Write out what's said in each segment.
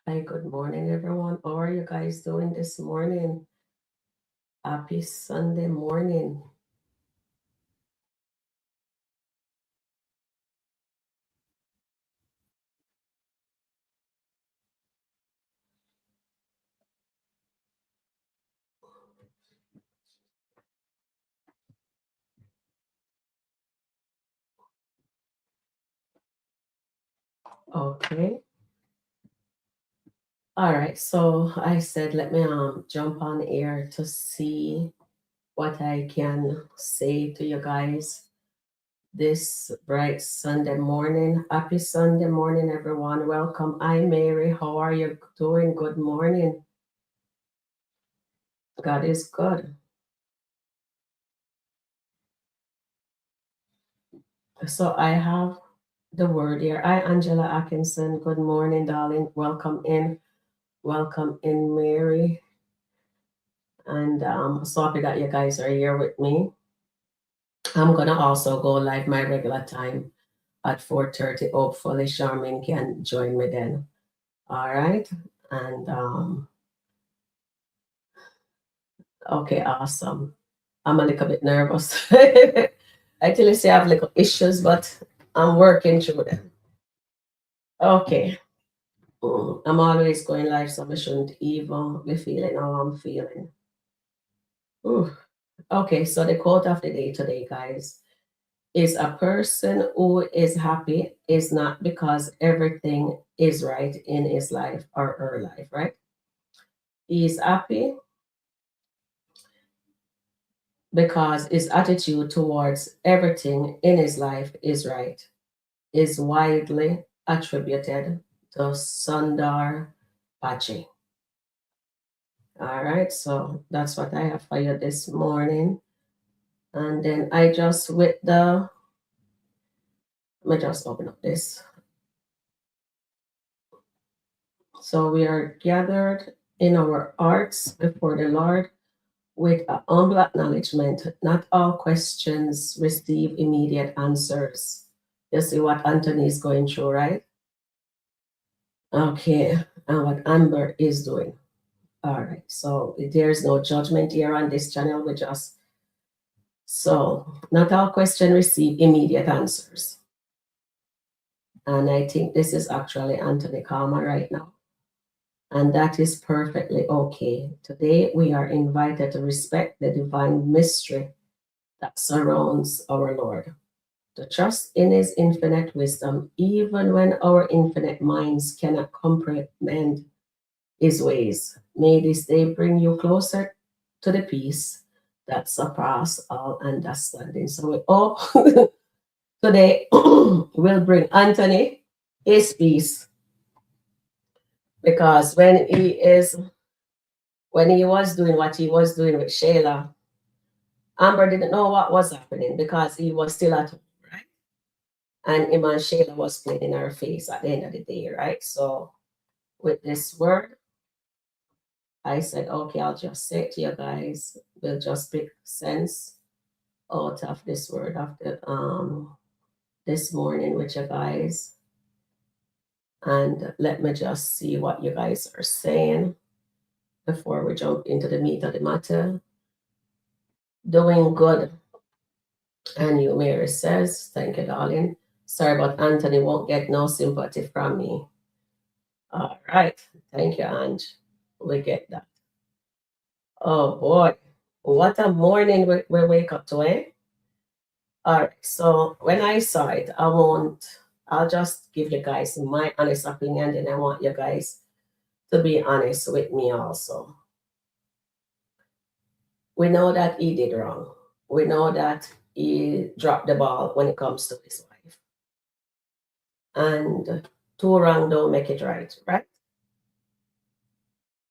Hi, good morning, everyone. How are you guys doing this morning? Happy Sunday morning. Okay. All right. So I said, let me jump on air to see what I can say to you guys this bright Sunday morning. Happy Sunday morning, everyone. Welcome. I'm Mary. How are you doing? Good morning. God is good. So I have the word here. Hi, Angela Atkinson. Good morning, darling. Welcome in. Welcome in, Mary. And so happy that you guys are here with me. I'm gonna also go live my regular time at 4:30. Hopefully, Charmin can join me then. All right. And okay, awesome. I'm a little bit nervous. I tell you, say I have little issues, but I'm working through them. Okay. I'm always going live, so I shouldn't even be feeling how I'm feeling. Ooh. Okay, so the quote of the day today, guys, is a person who is happy is not because everything is right in his life or her life, right? He is happy because his attitude towards everything in his life is right, is widely attributed to Sundar Pichai. All right, so that's what I have for you this morning. And then I just let me just open up this. So we are gathered in our hearts before the Lord with a humble acknowledgement. Not all questions receive immediate answers. You see what Anthony is going through, right? Okay, and what Amber is doing. All right, so there's no judgment here on this channel. We just so not all questions receive immediate answers. And I think this is actually Anthony Karma right now. And that is perfectly okay. Today, we are invited to respect the divine mystery that surrounds our Lord, to trust in His infinite wisdom, even when our infinite minds cannot comprehend His ways. May this day bring you closer to the peace that surpasses all understanding. So we hope today will bring Anthony his peace, because when he was doing what he was doing with Shayla, Amber didn't know what was happening because he was still at home, right? And him and Shayla was playing in her face at the end of the day, right? So with this word, I said, okay, I'll just say it to you guys. We'll just pick sense out of this word of the this morning with you guys. And let me just see what you guys are saying before we jump into the meat of the matter. Doing good. And you, Mary says, thank you, darling. Sorry, but Anthony won't get no sympathy from me. All right. Thank you, Ange. We get that. Oh, boy. What a morning we wake up to, eh? All right. So when I saw it, I'll just give you guys my honest opinion, and I want you guys to be honest with me also. We know that he did wrong. We know that he dropped the ball when it comes to his wife. And two wrong don't make it right, right?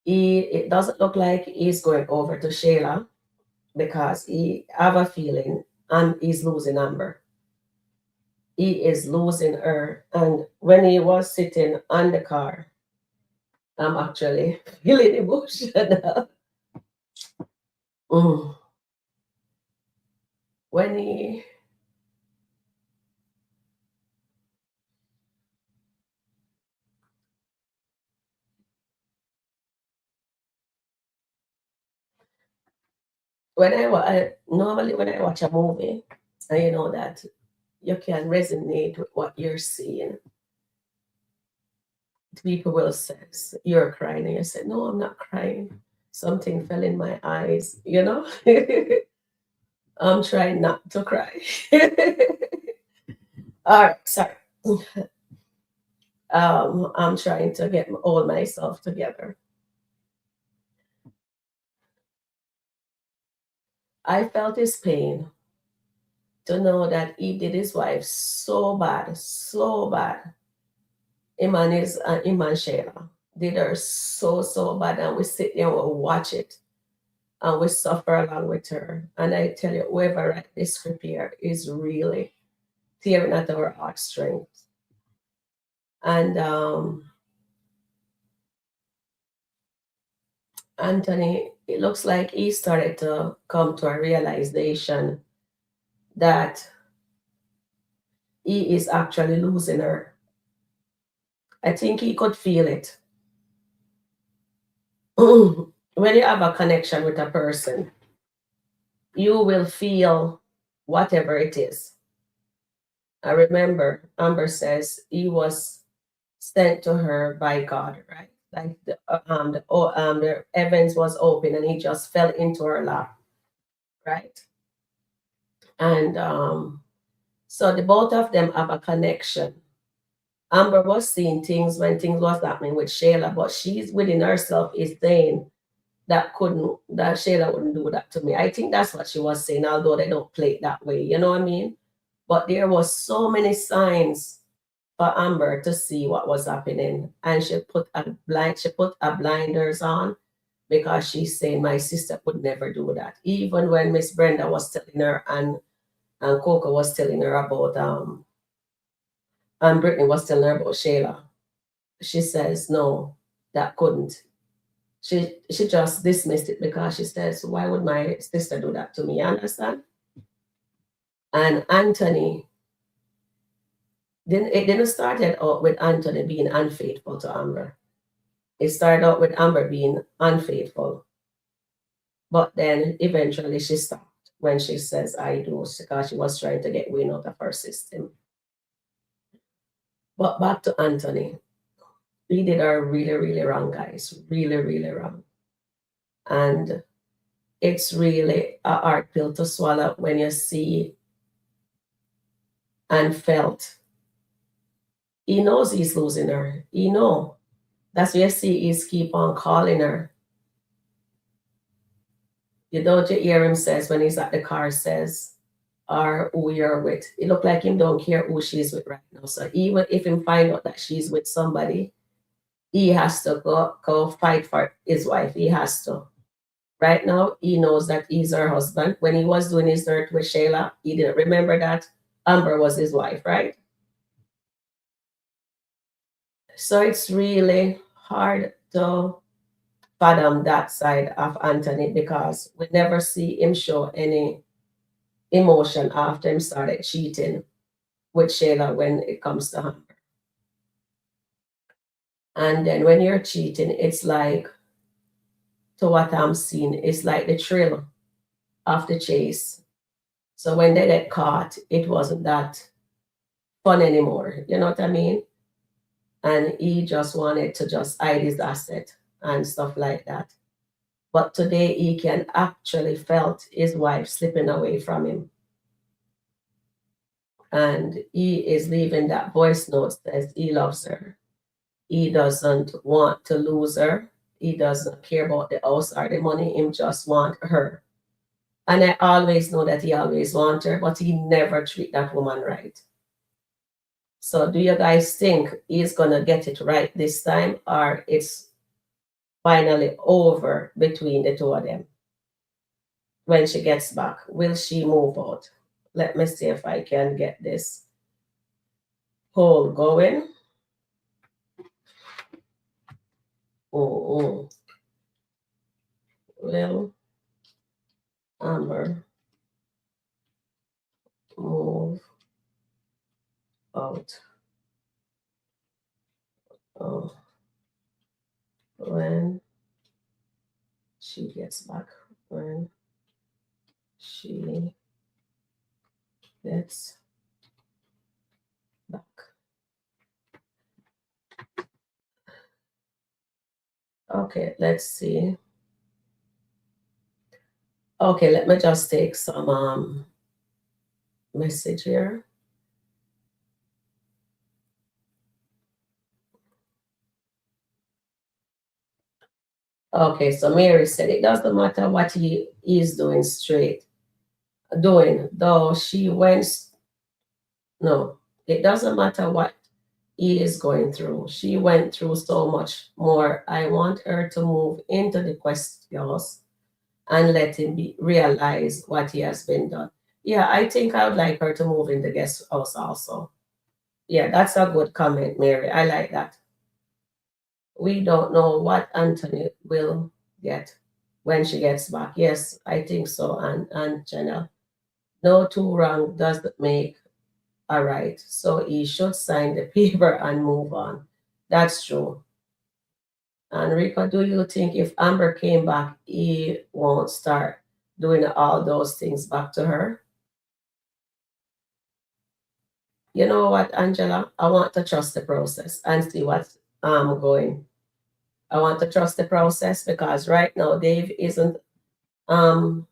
It doesn't look like he's going over to Shayla because he have a feeling and he's losing Amber. He is losing her. And when he was sitting on the car, I'm actually feeling emotional. Mm. When he Normally when I watch a movie, and you know that you can resonate with what you're seeing, people will say you're crying, and you say, "No, I'm not crying. Something fell in my eyes." You know, I'm trying not to cry. All right, sorry. I'm trying to get all myself together. I felt his pain to know that he did his wife so bad, so bad. Him and Shayla did her so bad, and we sit there and we watch it and we suffer along with her. And I tell you, whoever write this script here is really tearing at our heartstrings. And Anthony, it looks like he started to come to a realization that he is actually losing her. I think he could feel it. When you have a connection with a person, you will feel whatever it is. I remember Amber says he was sent to her by God, right? Like the heavens was open and he just fell into her lap, right? And so the both of them have a connection. Amber was seeing things when things was happening with Shayla, but she's within herself is saying that Shayla wouldn't do that to me. I think that's what she was saying, although they don't play it that way, you know what I mean? But there was so many signs for Amber to see what was happening. And she put a blinders on because she's saying my sister would never do that. Even when Miss Brenda was telling her and Coco was telling her about and Brittany was telling her about Shayla. She says, no, that couldn't. She just dismissed it because she says, why would my sister do that to me? You understand? And Anthony it didn't started out with Anthony being unfaithful to Amber. It started out with Amber being unfaithful. But then eventually she stopped when she says I do because she was trying to get Wayne out of her system. But back to Anthony. He did her really wrong, guys. Really wrong. And it's really a hard pill to swallow when you see and felt. He knows he's losing her. He know. That's why you see he's keep on calling her. You don't hear him says when he's at the car says, or who you're with. It look like him don't care who she's with right now. So even if him find out that she's with somebody, he has to go fight for his wife. He has to. Right now, he knows that he's her husband. When he was doing his dirt with Shayla, he didn't remember that Amber was his wife, right? So it's really hard to fathom that side of Anthony because we never see him show any emotion after him started cheating with Shayla when it comes to Amber. And then when you're cheating, it's like, to what I'm seeing, it's like the thrill of the chase. So when they get caught, it wasn't that fun anymore. You know what I mean? And he just wanted to just hide his asset and stuff like that. But today he can actually felt his wife slipping away from him. And he is leaving that voice note that he loves her. He doesn't want to lose her. He doesn't care about the house or the money. He just want her. And I always know that he always want her, but he never treat that woman right. So do you guys think he's gonna get it right this time, or it's finally over between the two of them? When she gets back, will she move out? Let me see if I can get this poll going. Oh, will Amber move out oh, when she gets back? When she gets back. Okay, let's see. Okay, let me just take some message here. Okay, so Mary said it doesn't matter what he is doing though she went. No, it doesn't matter what he is going through. She went through so much more. I want her to move into the questions and let him realize what he has been done. Yeah, I think I would like her to move in the guest house also. Yeah, that's a good comment, Mary. I like that. We don't know what Anthony will get when she gets back. Yes, I think so. And Jenna, no two wrong doesn't make a right. So he should sign the paper and move on. That's true. And Rico, do you think if Amber came back, he won't start doing all those things back to her? You know what, Angela? I want to trust the process and see what's going. I want to trust the process because right now Dave isn't um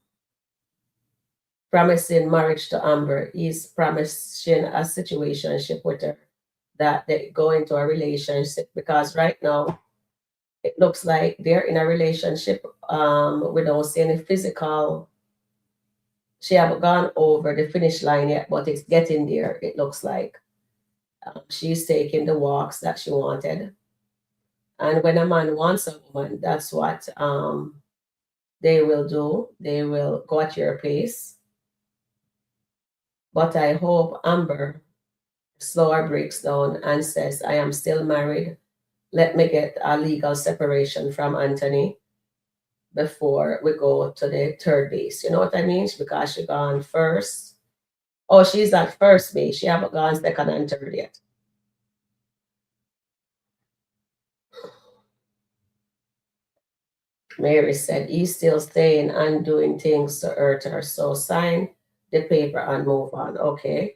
promising marriage to Amber. He's promising a situationship with her, that they go into a relationship, because right now it looks like they're in a relationship. We don't see any physical. She haven't gone over the finish line yet, but it's getting there. It looks like she's taking the walks that she wanted. And when a man wants a woman, that's what they will do. They will go at your pace. But I hope Amber slower breaks down and says, I am still married. Let me get a legal separation from Anthony before we go to the third base. You know what I mean? Because she gone first. Oh, she's at first base. She haven't gone second and third yet. Mary said, he's still staying and doing things to hurt her. So sign the paper and move on. Okay.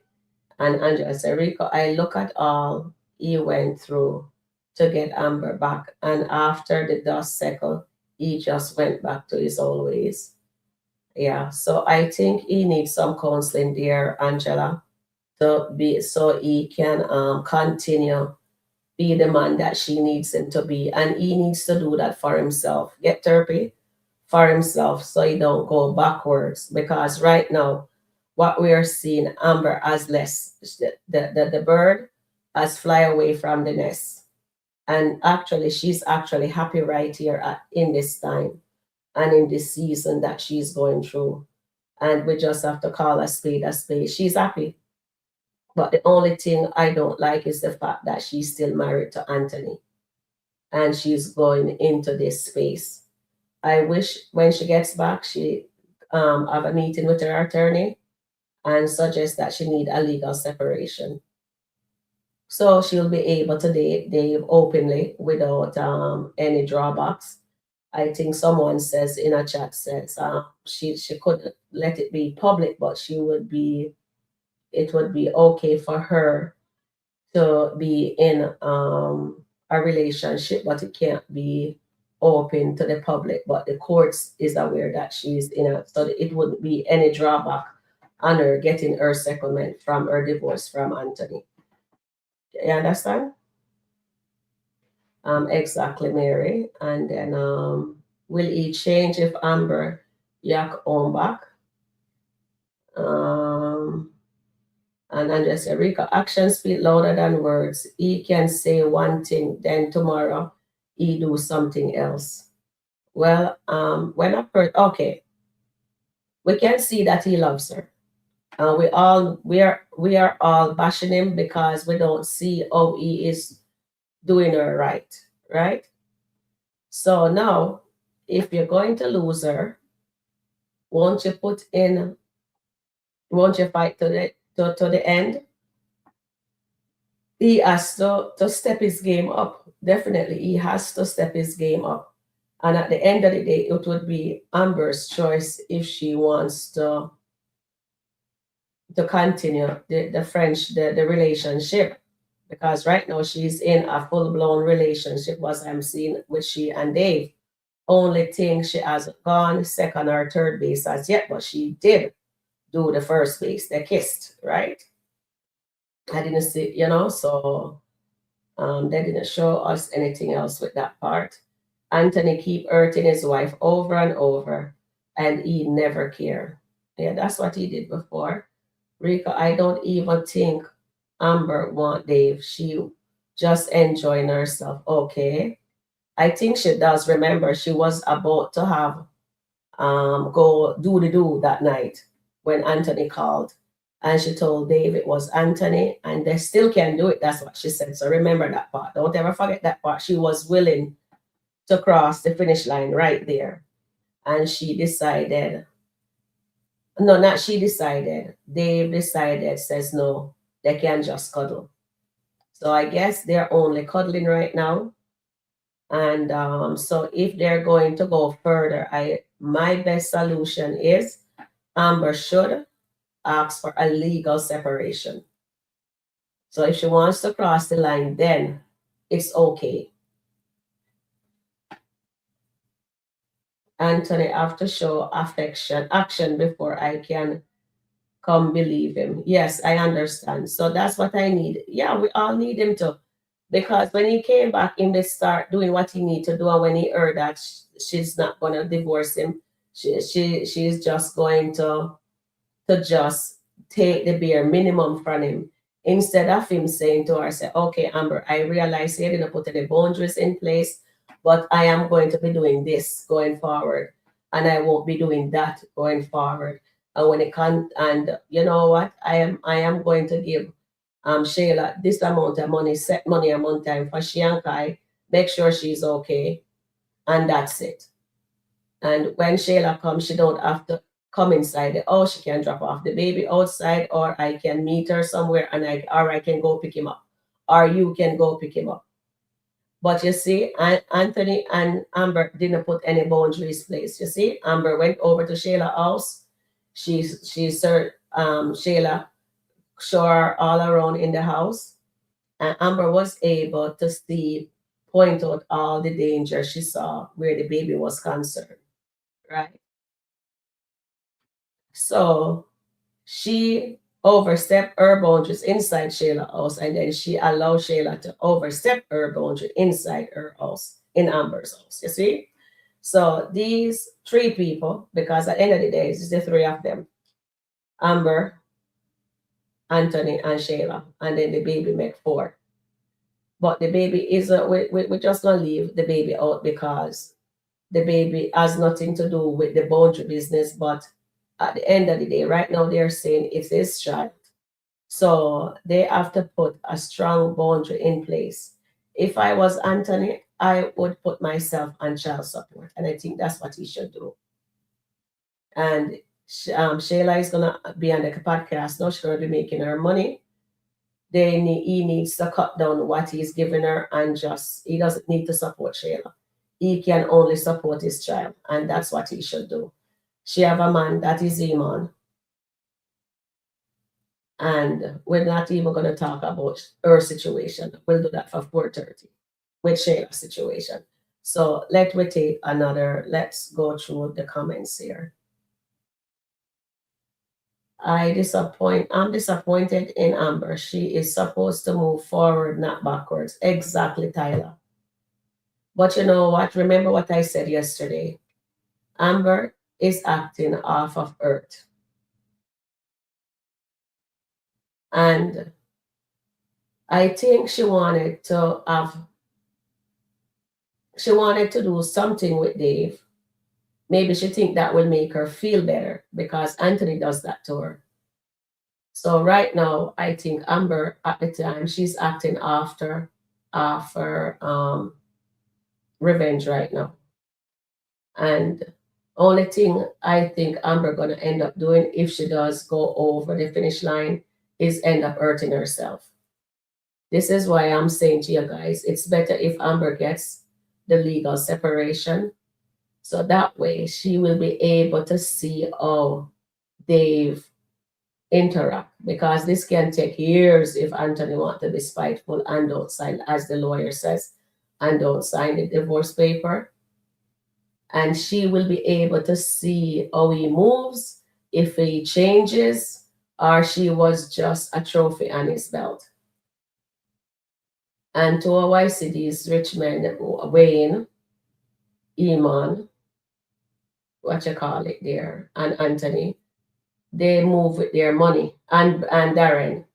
And Angela said, Rico, I look at all he went through to get Amber back. And after the dust settled, he just went back to his old ways. Yeah. So I think he needs some counseling there, Angela, to be so he can continue be the man that she needs him to be. And he needs to do that for himself. Get therapy for himself so he don't go backwards. Because right now, what we are seeing, Amber has less. The bird has fly away from the nest. And actually, she's actually happy right here in this time and in this season that she's going through. And we just have to call a spade a spade. She's happy. But the only thing I don't like is the fact that she's still married to Anthony and she's going into this space. I wish when she gets back, she have a meeting with her attorney and suggest that she need a legal separation. So she'll be able to date Dave openly without any drawbacks. I think someone says in a chat says she couldn't let it be public, but it would be okay for her to be in a relationship, but it can't be open to the public. But the courts is aware that she's in a, so it wouldn't be any drawback on her getting her settlement from her divorce from Anthony. You understand? Exactly, Mary. And then will he change if Amber yak on back? And Andrea said, Rika, actions speak louder than words. He can say one thing, then tomorrow he do something else. Well, when a person, okay, we can see that he loves her. We are all bashing him because we don't see how he is doing her right? So now, if you're going to lose her, won't you fight to the end? He has to step his game up. Definitely, he has to step his game up And at the end of the day, it would be Amber's choice if she wants to continue the relationship, because right now she's in a full-blown relationship, as I'm seeing with she and Dave. Only thing, she hasn't gone second or third base as yet, but she did do the first base. They kissed, right? I didn't see, so they didn't show us anything else with that part. Anthony keep hurting his wife over and over, and he never care. Yeah, that's what he did before. Rico, I don't even think Amber want Dave. She just enjoying herself. Okay. I think she does remember she was about to have go do the do that night when Anthony called. And she told Dave it was Anthony, and they still can do it. That's what she said. So remember that part. Don't ever forget that part. She was willing to cross the finish line right there. And she decided, no, not she decided. Dave decided, says no, they can just cuddle. So I guess they're only cuddling right now. And so if they're going to go further, my best solution is Amber should ask for a legal separation. So if she wants to cross the line, then it's okay. Anthony have to show action before I can come believe him. Yes, I understand. So that's what I need. Yeah, we all need him to. Because when he came back, him they start doing what he need to do. And when he heard that she's not going to divorce him, she's just going to just take the bare minimum from him. Instead of him saying to her, say, okay, Amber, I realize you didn't put any boundaries in place, but I am going to be doing this going forward. And I won't be doing that going forward. And when it comes, and you know what, I am going to give Shayla this amount of money, set money a month time for she and Kai, make sure she's okay. And that's it. And when Shayla comes, she don't have to come inside the house. She can drop off the baby outside, or I can meet her somewhere and I can go pick him up. Or you can go pick him up. But you see, Anthony and Amber didn't put any boundaries place. You see, Amber went over to Shayla's house. She Shayla show her all around in the house. And Amber was able to point out all the danger she saw where the baby was concerned. Right? So she overstepped her boundaries inside Shayla's house, and then she allowed Shayla to overstep her boundary inside her house, in Amber's house. You see? So these three people, because at the end of the day, it's the three of them, Amber, Anthony, and Shayla, and then the baby make four. But the baby is, we're just going to leave the baby out because the baby has nothing to do with the boundary business. But at the end of the day, right now, they're saying it's his child. So they have to put a strong boundary in place. If I was Anthony, I would put myself on child support. And I think that's what he should do. And Shayla is going to be on the podcast now. She's going to be making her money. He needs to cut down what he's giving her, and he doesn't need to support Shayla. He can only support his child, and that's what he should do. She have a man that is Iman, and we're not even going to talk about her situation. We'll do that for 4:30 with Shayla's situation. So let's go through the comments here. I'm disappointed in Amber. She is supposed to move forward, not backwards. Exactly, Tyler. But you know what? Remember what I said yesterday. Amber is acting off of earth. And I think she wanted to do something with Dave. Maybe she think that will make her feel better because Anthony does that to her. So right now, I think Amber at the time, she's acting after revenge right now. And only thing I think Amber gonna end up doing if she does go over the finish line is end up hurting herself. This is why I'm saying to you guys, it's better if Amber gets the legal separation So that way she will be able to see how they've interact, because this can take years if Anthony wants to be spiteful and don't sign, as the lawyer says, and don't sign the divorce paper. And she will be able to see how he moves, if he changes, or she was just a trophy on his belt. And to how I see these rich men, Wayne, Eamon, what you call it there, and Anthony, they move with their money. And Darren,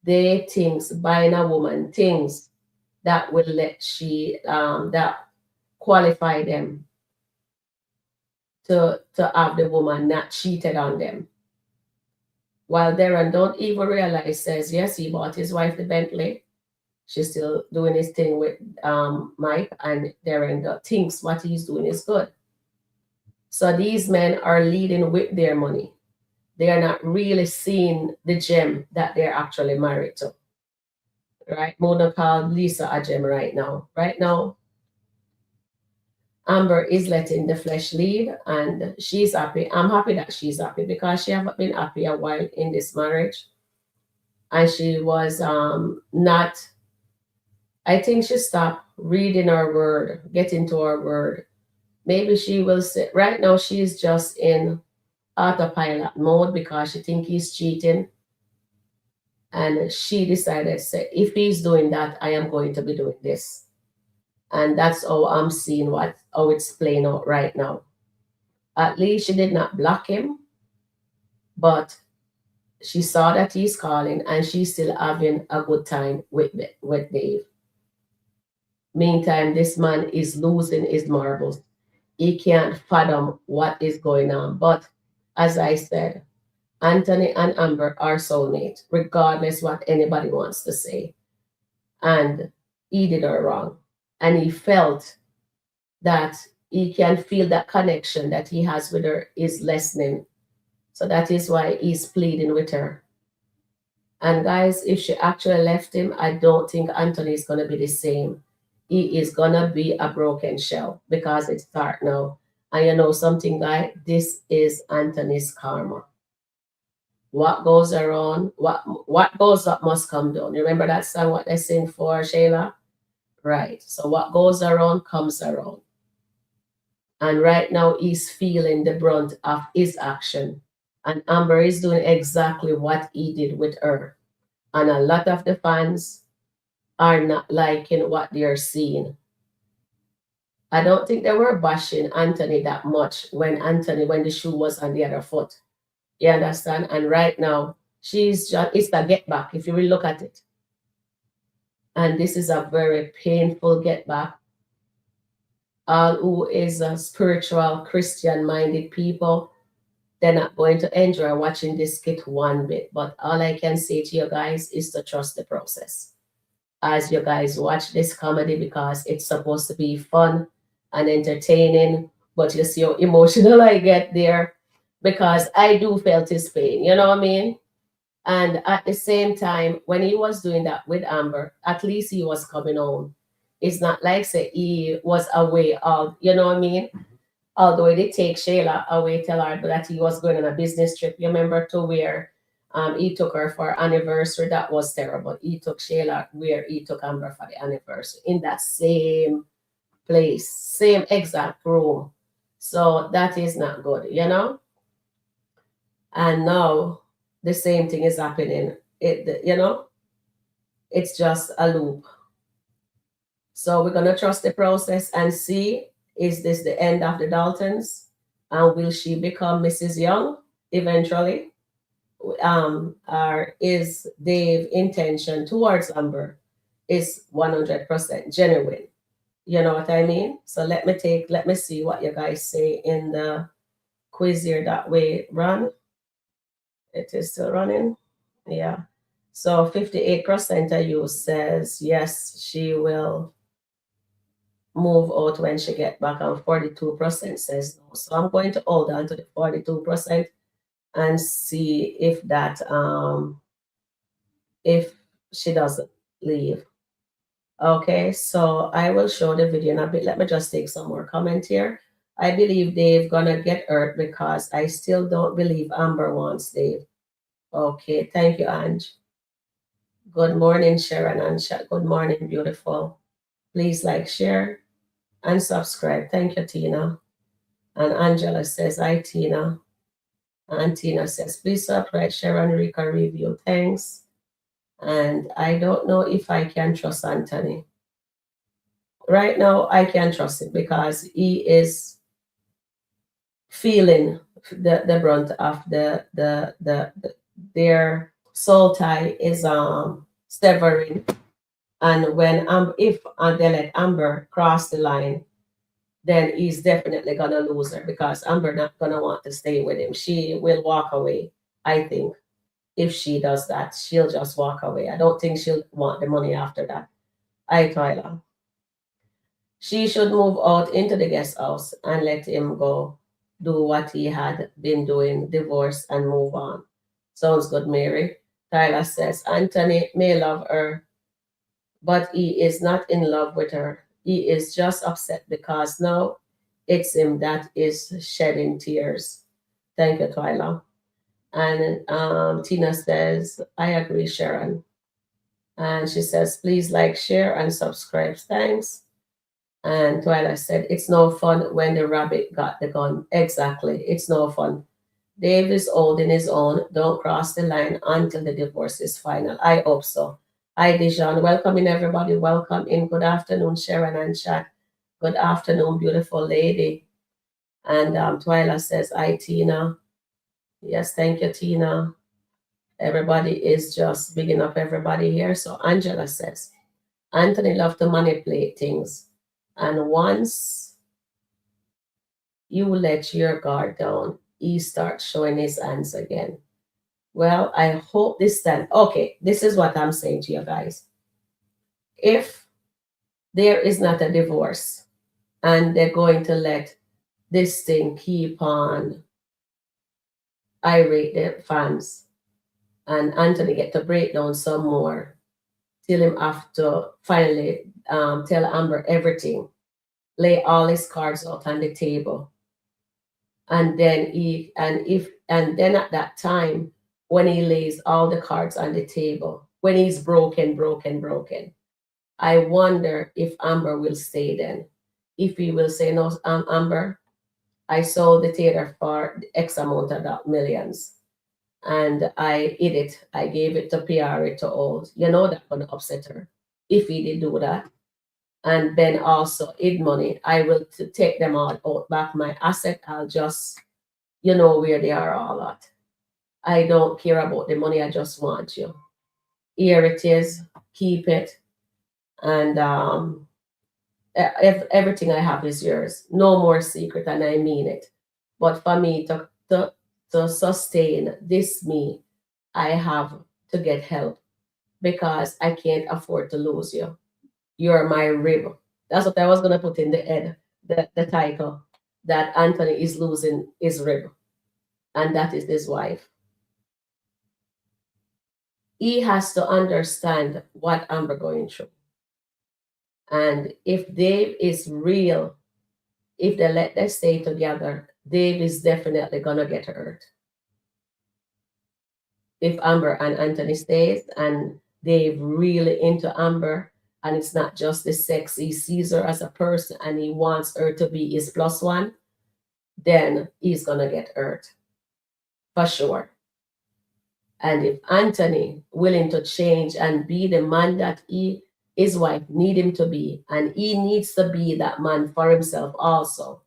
they things, buying a woman things that will let that qualify them to have the woman not cheated on them. While Darren don't even realize, says yes, he bought his wife the Bentley. She's still doing his thing with Mike, and Darren thinks what he's doing is good. So these men are leading with their money. They are not really seeing the gem that they're actually married to. Right? Mona called Lisa a gem right now. Right now, Amber is letting the flesh lead, and she's happy. I'm happy that she's happy, because she haven't been happy a while in this marriage. And she was not, I think she stopped reading her word, getting to her word. Maybe she will say, right now she's just in autopilot mode because she think he's cheating. And she decided, say, if he's doing that, I am going to be doing this. And that's how I'm seeing how it's playing out right now. At least she did not block him, but she saw that he's calling, and she's still having a good time with Dave. Meantime, this man is losing his marbles. He can't fathom what is going on. But as I said, Anthony and Amber are soulmates, regardless what anybody wants to say. And he did her wrong. And he felt that he can feel that connection that he has with her is lessening. So that is why he's pleading with her. And guys, if she actually left him, I don't think Anthony is going to be the same. He is going to be a broken shell, because it's dark now. And you know something, guy? This is Anthony's karma. What goes around, what goes up must come down. You remember that song, what they sing for, Shayla? Right. So what goes around comes around. And right now he's feeling the brunt of his action. And Amber is doing exactly what he did with her. And a lot of the fans are not liking what they're seeing. I don't think they were bashing Anthony that much when the shoe was on the other foot. You understand? And right now, it's a get back, if you will look at it. And this is a very painful get back. All who is a spiritual, Christian-minded people, they're not going to enjoy watching this skit one bit. But all I can say to you guys is to trust the process as you guys watch this comedy, because it's supposed to be fun and entertaining. But you see how emotional I get there, because I do felt his pain, you know what I mean? And at the same time, when he was doing that with Amber, at least he was coming home. It's not like, say, he was away all, you know what I mean? Although he did take Shayla away, tell her that he was going on a business trip. You remember, to where he took her for anniversary? That was terrible. He took Shayla where he took Amber for the anniversary, in that same place, same exact room. So that is not good, you know? And now the same thing is happening. It's just a loop. So we're gonna trust the process and see, is this the end of the Daltons? And will she become Mrs. Young eventually? Or is Dave's intention towards Amber is 100% genuine? You know what I mean? So let me see what you guys say in the quiz here. That way run. It is still running. Yeah. So 58% of you says yes, she will move out when she get back, and 42% says no. So I'm going to hold on to the 42% and see if she doesn't leave. Okay, so I will show the video in a bit. Let me just take some more comment here. I believe Dave gonna get hurt because I still don't believe Amber wants Dave. Okay, thank you, Ange. Good morning, Sharon and good morning, beautiful. Please like, share, and subscribe. Thank you, Tina. And Angela says, hi, Tina. And Tina says, please subscribe, Sharon Review. Thanks. And I don't know if I can trust Anthony. Right now, I can trust him because he is feeling the brunt of their soul tie is severing. And when if they let Amber cross the line, then he's definitely gonna lose her because Amber not gonna want to stay with him. She will walk away. I think if she does that, she'll just walk away. I don't think she'll want the money after that. Tyler. She should move out into the guest house and let him go do what he had been doing, divorce and move on. Sounds good, Mary. Tyler says Anthony may love her, but he is not in love with her. He is just upset because now it's him that is shedding tears. Thank you, Twyla. And Tina says, I agree, Sharon. And she says, please like, share, and subscribe. Thanks. And Twyla said, it's no fun when the rabbit got the gun. Exactly. It's no fun. Dave is holding his own. Don't cross the line until the divorce is final. I hope so. Hi, Dijon. Welcome in, everybody. Welcome in. Good afternoon, Sharon and Chat. Good afternoon, beautiful lady. And Twyla says, hi, Tina. Yes, thank you, Tina. Everybody is just bigging up everybody here. So Angela says, Anthony loved to manipulate things. And once you let your guard down, he starts showing his hands again. Well, I hope this time. Okay, this is what I'm saying to you guys. If there is not a divorce and they're going to let this thing keep on irate the fans and Anthony get to break down some more till him have to finally tell Amber everything, lay all his cards out on the table. And then then at that time, when he lays all the cards on the table, when he's broken, I wonder if Amber will stay then. If he will say, no, Amber, I sold the theater for X amount of millions. And I hid it. I gave it to PR to hold. You know that's going to upset her if he did do that. And Ben also hid money. I will take them all out back my asset. I'll just, you know where they are all at. I don't care about the money. I just want you. Here it is. Keep it. And everything I have is yours. No more secret, and I mean it. But for me to sustain this me, I have to get help because I can't afford to lose you. You're my rib. That's what I was gonna put in the head, the title, that Anthony is losing his rib, and that is his wife. He has to understand what Amber going through. And if Dave is real, if they let them stay together, Dave is definitely gonna get hurt. If Amber and Anthony stays and Dave really into Amber, and it's not just the sex, he sees her as a person and he wants her to be his plus one, then he's gonna get hurt for sure. And if Anthony willing to change and be the man that his wife need him to be, and he needs to be that man for himself also.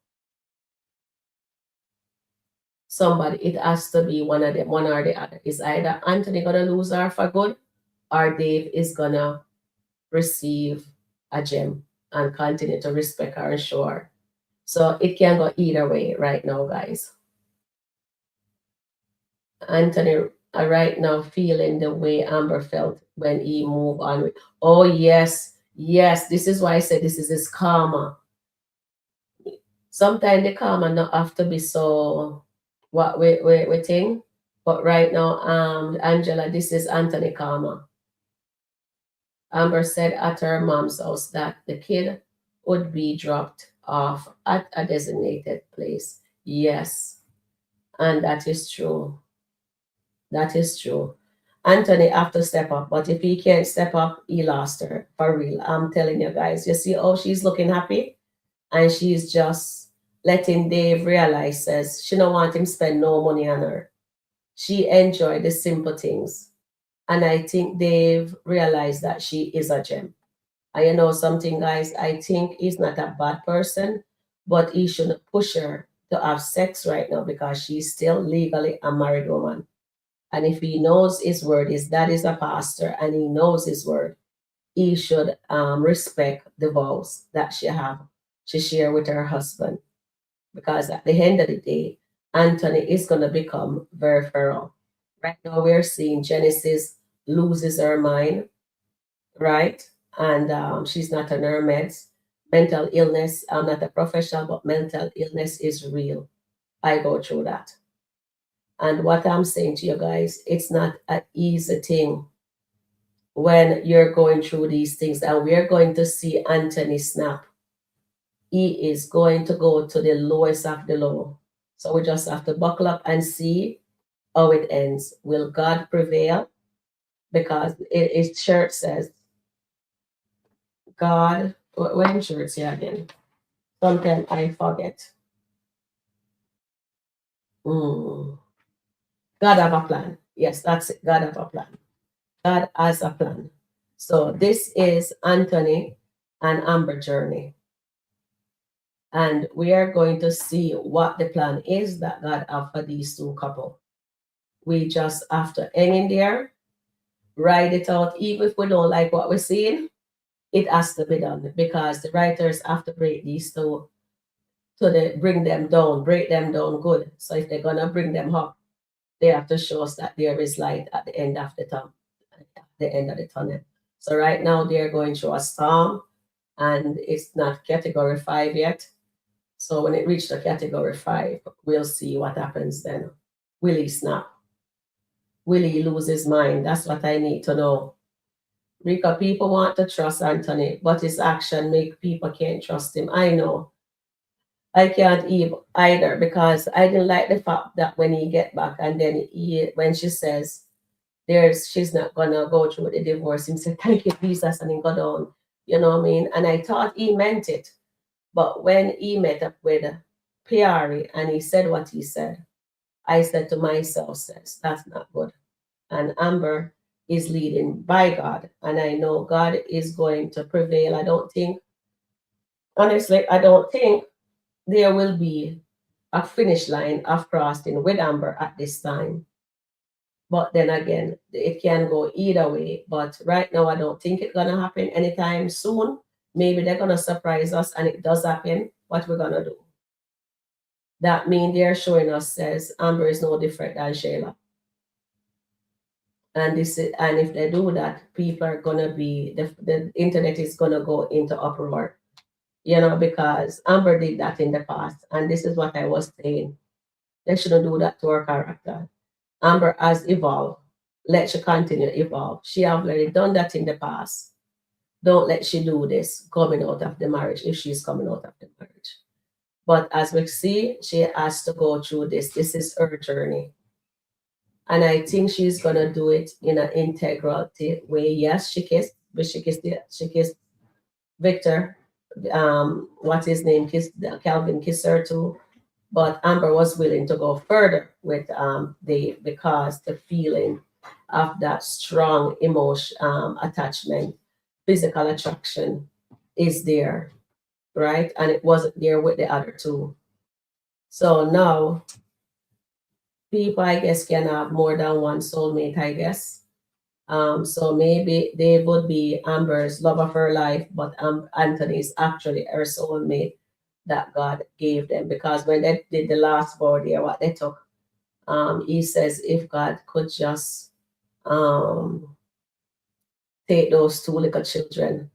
Somebody, it has to be one of them, one or the other. Is either Anthony gonna lose her for good, or Dave is gonna receive a gem and continue to respect her and show her. So it can go either way right now, guys. Anthony right now feeling the way Amber felt when he moved on. Oh yes, this is why I said this is his karma. Sometimes the karma not have to be so what we think, but right now, Angela, this is Anthony karma. Amber said at her mom's house that the kid would be dropped off at a designated place. Yes, and that is true. That is true. Anthony have to step up, but if he can't step up, he lost her for real. I'm telling you guys. You see, oh, she's looking happy, and she's just letting Dave realize says she don't want him spend no money on her. She enjoy the simple things, and I think Dave realized that she is a gem. And you know something, guys, I think he's not a bad person, but he shouldn't push her to have sex right now because she's still legally a married woman. And if he knows his word, his dad is a pastor and he knows his word, he should respect the vows that she share with her husband. Because at the end of the day, Anthony is going to become very feral. Right now, we're seeing Genesis loses her mind, right? And she's not on her meds. Mental illness, I'm not a professional, but mental illness is real. I go through that. And what I'm saying to you guys, it's not an easy thing when you're going through these things. And we're going to see Anthony snap. He is going to go to the lowest of the low. So we just have to buckle up and see how it ends. Will God prevail? Because his church says, God, when church here again? Sometimes I forget. Mm. God have a plan. Yes, that's it. God have a plan. God has a plan. So this is Anthony and Amber journey. And we are going to see what the plan is that God have for these two couple. We just have to hang in there, write it out. Even if we don't like what we're seeing, it has to be done because the writers have to break these two bring them down, break them down good. So if they're gonna bring them up, they have to show us that there is light at the end of the tunnel. At the end of the tunnel. So right now they're going through a storm, and it's not category 5 yet. So when it reaches the category 5, we'll see what happens then. Will he snap? Will he lose his mind? That's what I need to know. Because people want to trust Anthony, but his action make people can't trust him. I know. I can't either because I didn't like the fact that when he get back and then when she says she's not gonna go through the divorce, he said, thank you, Jesus, and he got down. You know what I mean? And I thought he meant it. But when he met up with Piari and he said what he said, I said to myself, says, that's not good. And Amber is leading by God. And I know God is going to prevail. Honestly, I don't think there will be a finish line of crossing with Amber at this time. But then again, it can go either way. But right now, I don't think it's going to happen anytime soon. Maybe they're going to surprise us and it does happen. What we're going to do? That means they're showing us says Amber is no different than Shayla. And if they do that, people are going to be, the internet is going to go into uproar. Because Amber did that in the past. And this is what I was saying. They shouldn't do that to her character. Amber has evolved. Let she continue to evolve. She have already done that in the past. Don't let she do this coming out of the marriage if she's coming out of the marriage. But as we see, she has to go through this. This is her journey. And I think she's gonna do it in an integral way. Yes, she kissed, but she kissed Victor. What's his name? Calvin kissed her too. But Amber was willing to go further with Dave because the feeling of that strong emotion, attachment, physical attraction is there, right? And it wasn't there with the other two. So now people, I guess, can have more than one soulmate, I guess. So maybe they would be Amber's love of her life, but Anthony is actually her soulmate that God gave them. Because when they did the last board here, what they took, he says if God could just take those two little children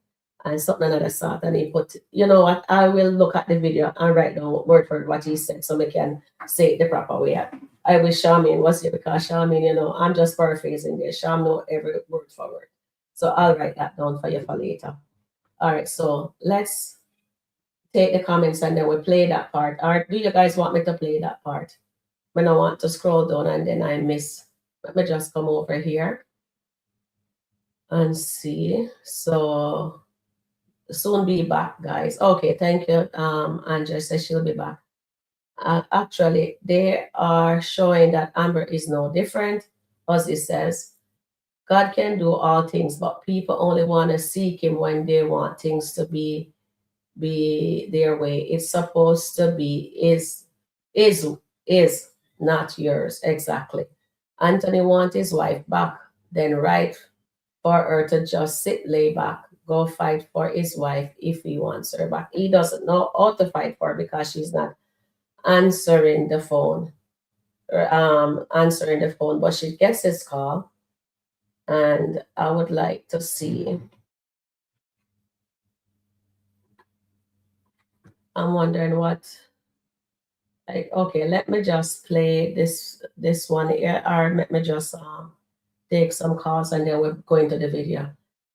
and something another sort, and he put, you know what, I will look at the video and write down word for word what he said so we can say it the proper way. I wish Charmaine was here because Charmaine, I'm just paraphrasing this. Charmaine know every word for word. So I'll write that down for you for later. All right, so let's take the comments and then we play that part. Or do you guys want me to play that part? When I want to scroll down and then I miss. Let me just come over here and see. So soon be back, guys. Okay, thank you. Andrea says she'll be back. Actually, they are showing that Amber is no different. Ozzy says, God can do all things, but people only want to seek him when they want things to be their way. It's supposed to be is is not yours. Exactly. Anthony wants his wife back, then right for her to just sit lay back, go fight for his wife if he wants her back. He doesn't know how to fight for her because she's not answering the phone or answering the phone, but she gets his call. And I would like to see. I'm wondering what. Like, okay, let me just play this one here, or let me just take some calls and then we're going to the video.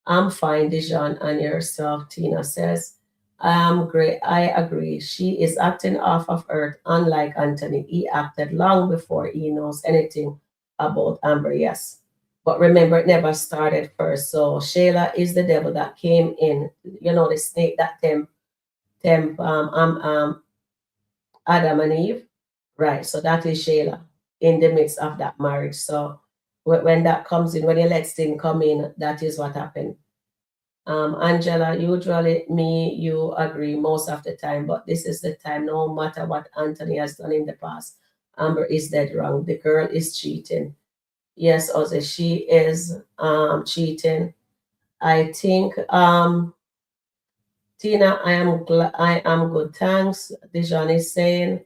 I'm fine, Dijon, and yourself, Tina says. I'm great. I agree. She is acting off of earth, unlike Anthony. He acted long before he knows anything about Amber, yes. But remember, it never started first. So Shayla is the devil that came in, the snake that tempt Adam and Eve. Right. So that is Shayla in the midst of that marriage. So when that comes in, when he lets things come in, that is what happened. Angela, usually you agree most of the time, but this is the time, no matter what Anthony has done in the past, Amber is dead wrong. The girl is cheating. Yes, Ozzy, she is cheating. I think Tina, I am good. Thanks. Dijon is saying.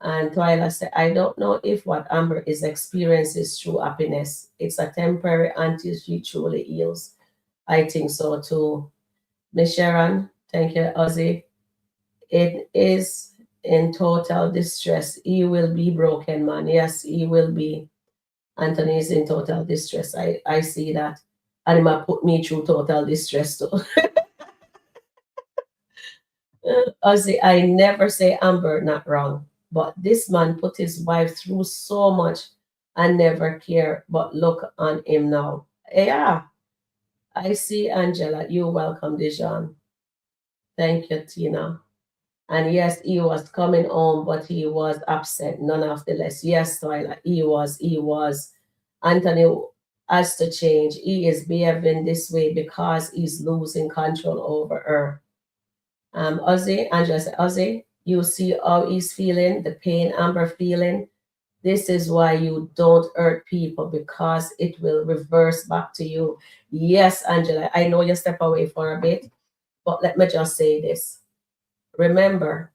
And Twyla said, I don't know if what Amber is experiencing is true happiness. It's a temporary until she truly heals. I think so too. Miss Sharon, thank you, Ozzy. It is in total distress. He will be broken, man. Yes, he will be. Anthony is in total distress. I see that. And he might put me through total distress too. Ozzy, I never say Amber not wrong, but this man put his wife through so much and never care. But look on him now. Yeah, I see Angela. You welcome, Dijon. Thank you, Tina. And yes, he was coming home, but he was absent, none of the less. Yes, Twyla, he was. Anthony has to change. He is behaving this way because he's losing control over her. Ozzy, Angela said, Ozzy, you see how he's feeling, the pain Amber feeling. This is why you don't hurt people because it will reverse back to you. Yes, Angela, I know you step away for a bit, but let me just say this. Remember,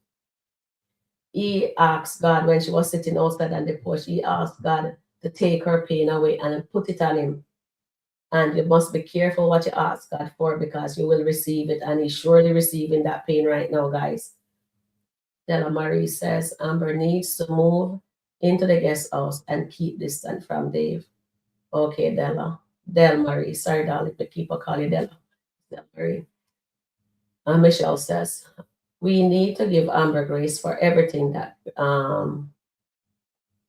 he asked God when she was sitting outside on the porch, he asked God to take her pain away and put it on him. And you must be careful what you ask God for because you will receive it. And he's surely receiving that pain right now, guys. Della Marie says Amber needs to move into the guest house and keep distant from Dave. Okay, Della. Del Marie. Sorry, darling, but people call you Della. Del Marie. And Michelle says, we need to give Amber grace for everything that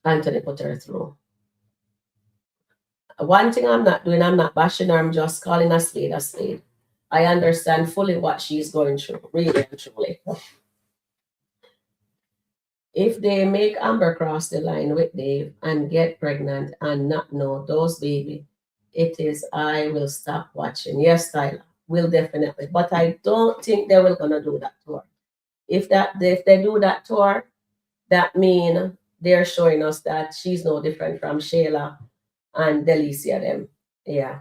Anthony put her through. One thing I'm not doing, I'm not bashing her, I'm just calling a spade a spade. I understand fully what she's going through, really and truly. If they make Amber cross the line with Dave and get pregnant and not know those baby, it is I will stop watching. Yes, Tyler, will definitely. But I don't think they will gonna do that to her. If they do that to her, that mean they're showing us that she's no different from Shayla and Delicia them. Yeah.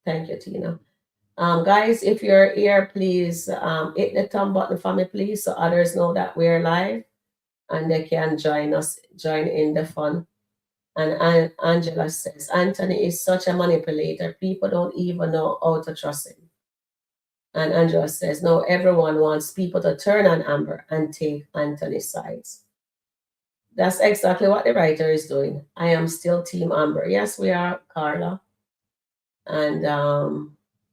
Thank you, Tina. Guys, if you're here, please hit the thumb button for me, please, so others know that we're live and they can join in the fun. And Angela says, Anthony is such a manipulator. People don't even know how to trust him. And Angela says, no, everyone wants people to turn on Amber and take Anthony's sides. That's exactly what the writer is doing. I am still Team Amber. Yes, we are, Carla. And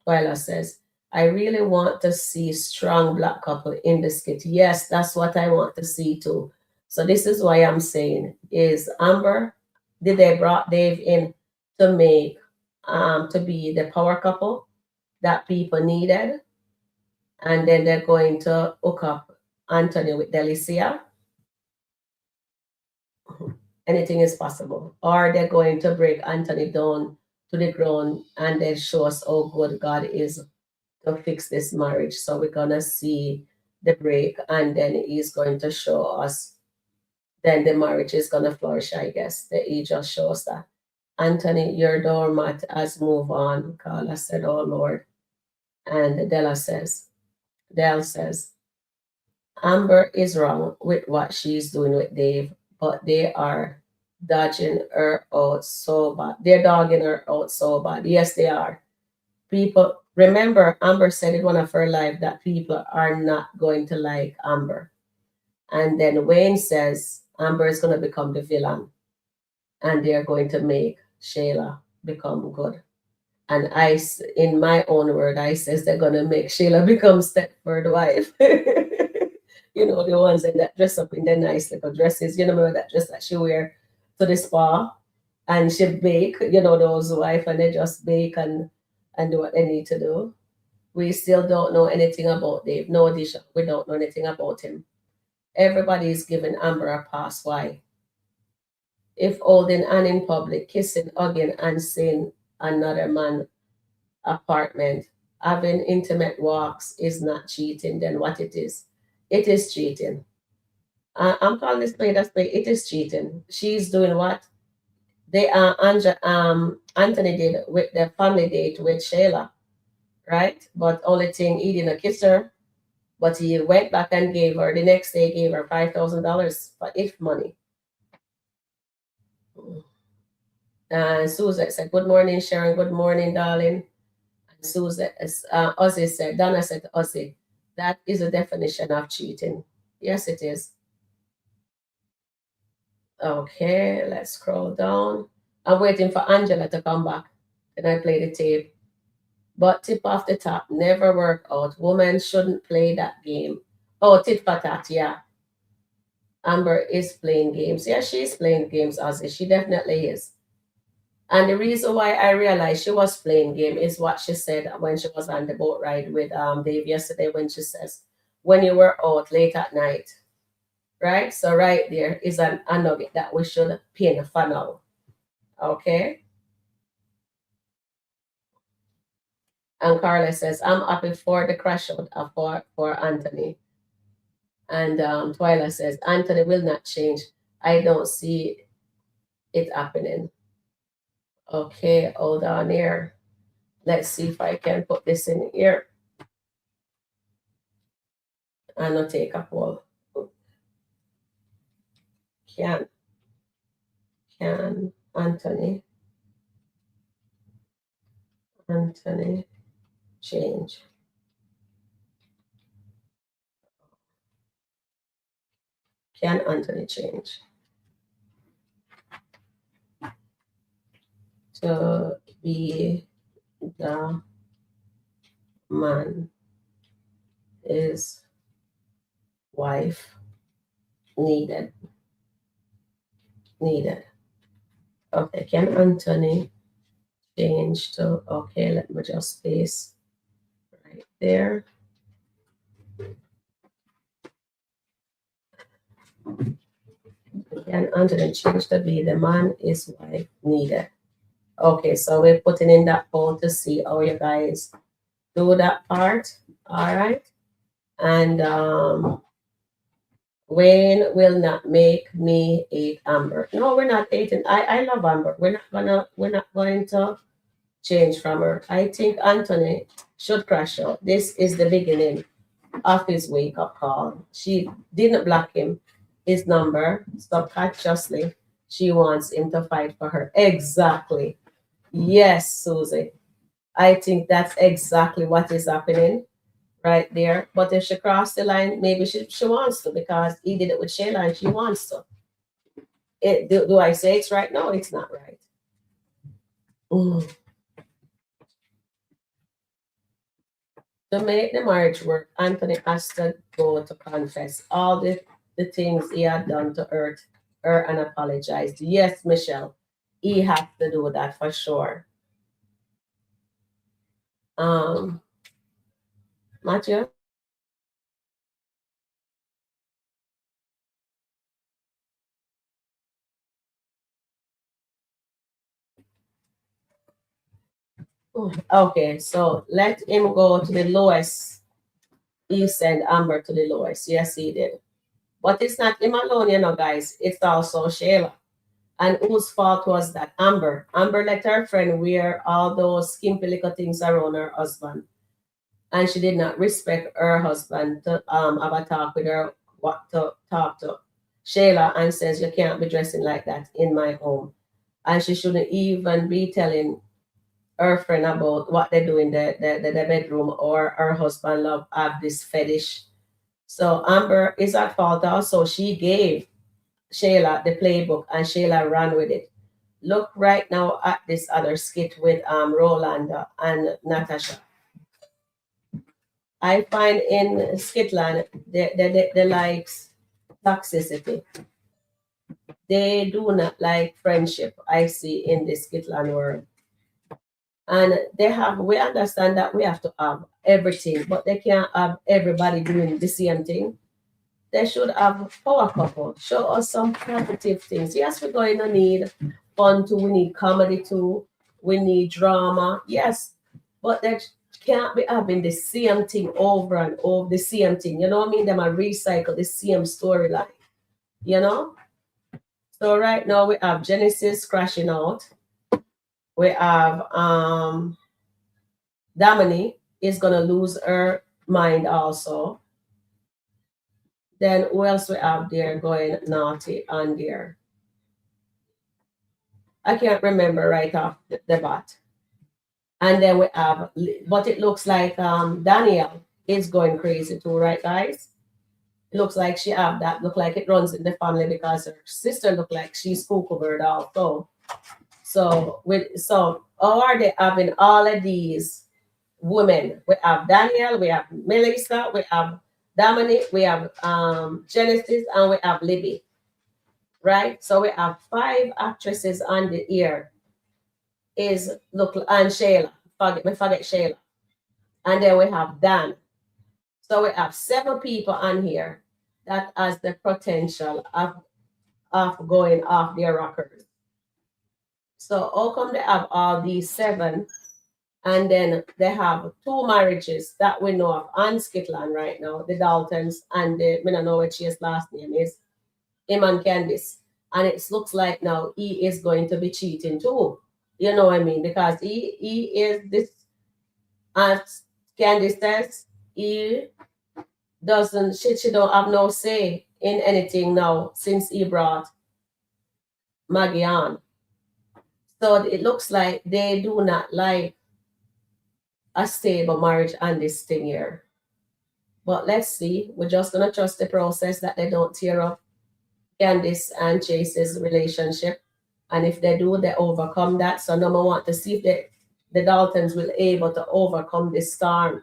Twyla says, I really want to see strong black couple in the skit. Yes, that's what I want to see too. So this is why I'm saying is Amber, did they brought Dave in to make to be the power couple that people needed, and then they're going to hook up Anthony with Delicia. Anything is possible. Or they're going to break Anthony down to the ground and then show us how good God is to fix this marriage. So we're gonna see the break, and then he's going to show us. Then the marriage is gonna flourish, I guess. He just shows that. Anthony, your doormat has moved on. Carla said, "Oh Lord," and Del says, Amber is wrong with what she's doing with Dave, but they are dodging her out so bad. They're dogging her out so bad. Yes, they are. People remember Amber said in one of her live that people are not going to like Amber. And then Wayne says Amber is going to become the villain and they're going to make Shayla become good. And in my own word, I says they're going to make Shayla become Stepford wife. You know, the ones that dress up in their nice little dresses. You know, that dress that she wear to the spa and she bake, you know, those wife, and they just bake and do what they need to do. We still don't know anything about Dave. No addition. We don't know anything about him. Everybody is giving Amber a pass. Why? If holding Anne in public, kissing, hugging, and seeing another man apartment, having intimate walks is not cheating, then what it is? It is cheating. I'm calling this play, that's play. It is cheating. She's doing what Anthony did with the family date with Shayla, right? But only thing, he didn't kiss her, but he went back and gave her, the next day gave her $5,000 for if money. And Susan said, good morning, Sharon. Good morning, darling. And Susan, Ozzy said, Donna said to Ozzy, that is a definition of cheating. Yes, it is. Okay, let's scroll down. I'm waiting for Angela to come back. Then I play the tape. But tip off the top, never work out. Women shouldn't play that game. Oh, tit for tat, yeah. Amber is playing games. Yeah, she's playing games, Ozzy. She definitely is. And the reason why I realized she was playing game is what she said when she was on the boat ride with Dave yesterday, when she says, when you were out late at night, right? So right there is a nugget that we should pin for now. Okay? And Carla says, I'm happy for the crash out for Anthony. And Twyla says, Anthony will not change. I don't see it happening. Okay, hold on here. Let's see if I can put this in here. And I'll take a poll. Can Anthony change? Can Anthony change to be the man his wife needed? Okay, can Anthony change to, okay, let me just paste right there. Can Anthony change to be the man his wife needed? Okay, so we're putting in that poll to see how you guys do that part. All right. And Wayne will not make me hate Amber. No, we're not hating. I love Amber. We're not going to change from her. I think Anthony should crash out. This is the beginning of his wake-up call. She didn't block him, his number, subconsciously. She wants him to fight for her. Exactly. Yes, Susie. I think that's exactly what is happening right there. But if she crossed the line, maybe she wants to, because he did it with Shayla and she wants to. Do I say it's right? No, it's not right. To To make the marriage work, Anthony has to go to confess all the things he had done to hurt her and apologize. Yes, Michelle, he has to do that for sure. Matthew? Okay, so let him go to the lowest. He sent Amber to the lowest. Yes, he did. But it's not him alone, you know, guys. It's also Shayla. And whose fault was that? Amber. Amber let her friend wear all those skimpy little things around her husband. And she did not respect her husband to have a talk with her, what to talk to Shayla, and says, you can't be dressing like that in my home. And she shouldn't even be telling her friend about what they do in the bedroom, or her husband love have this fetish. So Amber is at fault also. She gave Shayla the playbook and Shayla ran with it. Look right now at this other skit with Rolanda and Natasha. I find in SkitLanta they like toxicity. They do not like friendship. I see in the SkitLanta world. And we understand that we have to have everything, but they can't have everybody doing the same thing. They should have a power couple. Show us some positive things. Yes, we're going to need fun too. We need comedy too. We need drama. Yes, but they can't be having the same thing over and over, the same thing. You know what I mean? They might recycle the same storyline. You know? So right now we have Genesis crashing out. We have Damini is gonna lose her mind also. Then who else we have there going naughty on there? I can't remember right off the bat. And then we have, but it looks like Danielle is going crazy too, right, guys? It looks like she have that. Look like it runs in the family because her sister look like she's covered also. So how are they having all of these women? We have Danielle, we have Melissa, we have Dominic, we have Genesis, and we have Libby. Right? So we have 5 actresses on the air. And Shayla. Forget Shayla. And then we have Dan. So we have 7 people on here that has the potential of going off their rockers. So how come they have all these 7? And then they have 2 marriages that we know of on SkitLanta right now, the Daltons and I don't know what his last name is, him and Candice. And it looks like now he is going to be cheating too. You know what I mean? Because he is this, as Candice says, he doesn't, she don't have no say in anything now since he brought Maggie on. So it looks like they do not like a stable marriage on this thing here. But let's see. We're just gonna trust the process that they don't tear up Candice and Chase's relationship. And if they do, they overcome that. So now I want to see if the Daltons will able to overcome this storm.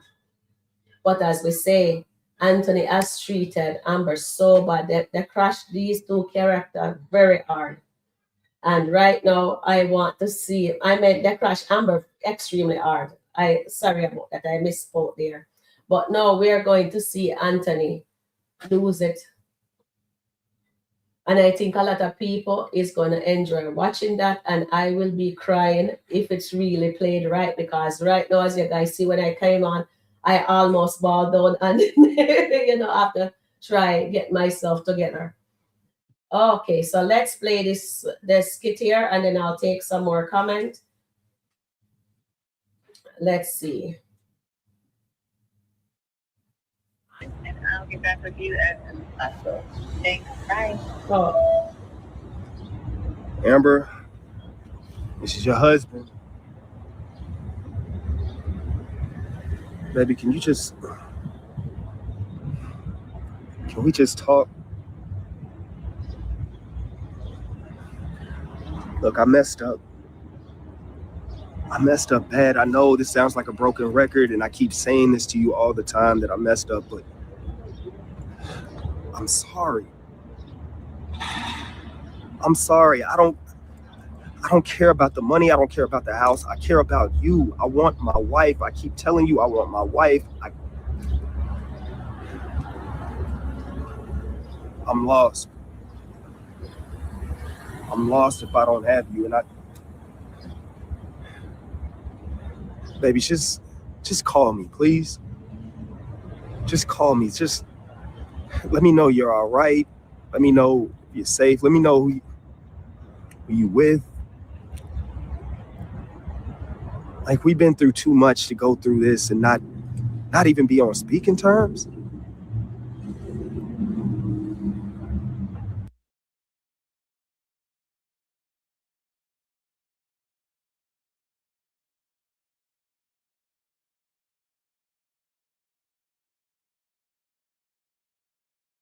But as we say, Anthony has treated Amber so bad. They crashed these 2 characters very hard. And right now, I want to see, they crashed Amber extremely hard. Sorry about that, I misspoke there. But now we're going to see Anthony lose it. And I think a lot of people is going to enjoy watching that. And I will be crying if it's really played right. Because right now, as you guys see, when I came on, I almost bowed down and, I have to try get myself together. Okay, so let's play this skit here, and then I'll take some more comment. Let's see. And I'll get back with you as soon as possible. Thanks. Bye. Oh. Amber, this is your husband. Baby, can we just talk? Look, I messed up. I messed up bad. I know this sounds like a broken record, and I keep saying this to you all the time that I messed up, but I'm sorry. I'm sorry. I don't care about the money. I don't care about the house. I care about you. I want my wife. I keep telling you I want my wife. I'm lost. I'm lost if I don't have you. And baby, just call me, please. Just call me. Just let me know you're all right. Let me know you're safe. Let me know who you with. Like, we've been through too much to go through this and not even be on speaking terms.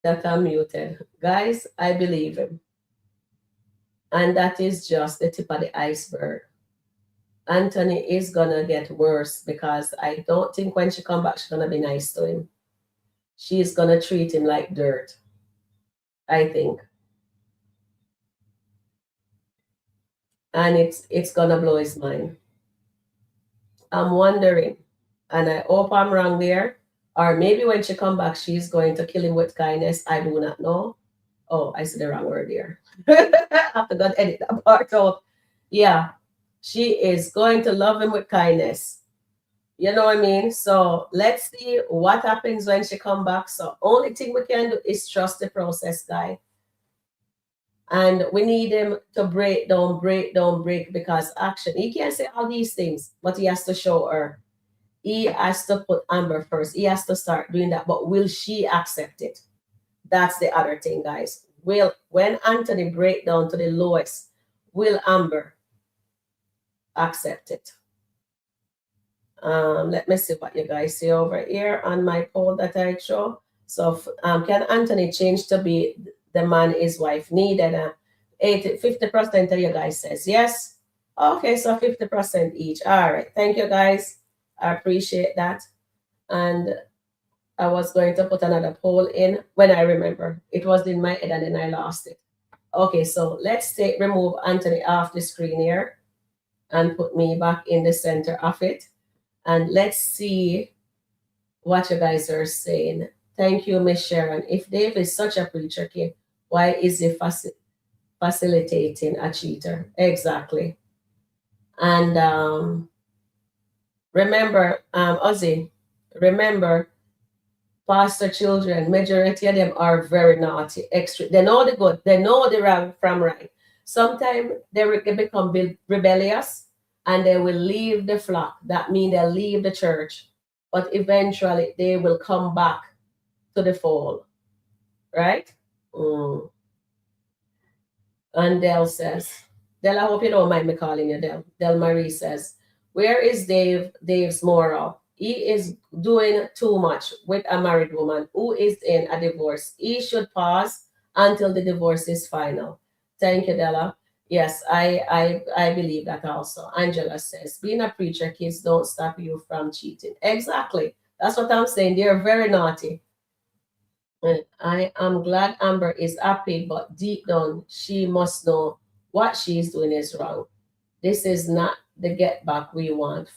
That I'm muted. Guys, I believe him. And that is just the tip of the iceberg. Anthony is gonna get worse because I don't think when she come back, she's gonna be nice to him. She's gonna treat him like dirt. I think. And it's gonna blow his mind. I'm wondering, and I hope I'm wrong there, or maybe when she come back, she's going to kill him with kindness. I do not know. Oh, I said the wrong word there. I have to go edit that part out. Yeah, she is going to love him with kindness. You know what I mean? So let's see what happens when she come back. So only thing we can do is trust the process, guy. And we need him to break down, because action. He can't say all these things, but he has to show her. He has to put Amber first. He has to start doing that. But will she accept it? That's the other thing, guys. When Anthony break down to the lowest, will Amber accept it? Let me see what you guys see over here on my poll that I show. So can Anthony change to be the man his wife needed? 50% of you guys says yes. Okay, so 50% each. All right, thank you guys. I appreciate that. And I was going to put another poll in when I remember. It was in my head and then I lost it. Okay, so let's remove Anthony off the screen here and put me back in the center of it. And let's see what you guys are saying. Thank you, Miss Sharon. If Dave is such a preacher kid, why is he facilitating a cheater? Exactly. And remember, Ozzy, remember, pastor children, majority of them are very naughty, extra. They know the good, they know the wrong from right. Sometimes they become rebellious and they will leave the flock. That means they'll leave the church, but eventually they will come back to the fold, right? And Del says, Del, I hope you don't mind me calling you Del. Del Marie says, where is Dave's moral? He is doing too much with a married woman who is in a divorce. He should pause until the divorce is final. Thank you, Della. Yes, I believe that also. Angela says, being a preacher, kids don't stop you from cheating. Exactly. That's what I'm saying. They're very naughty. I am glad Amber is happy, but deep down, she must know what she is doing is wrong. This is not the get back we want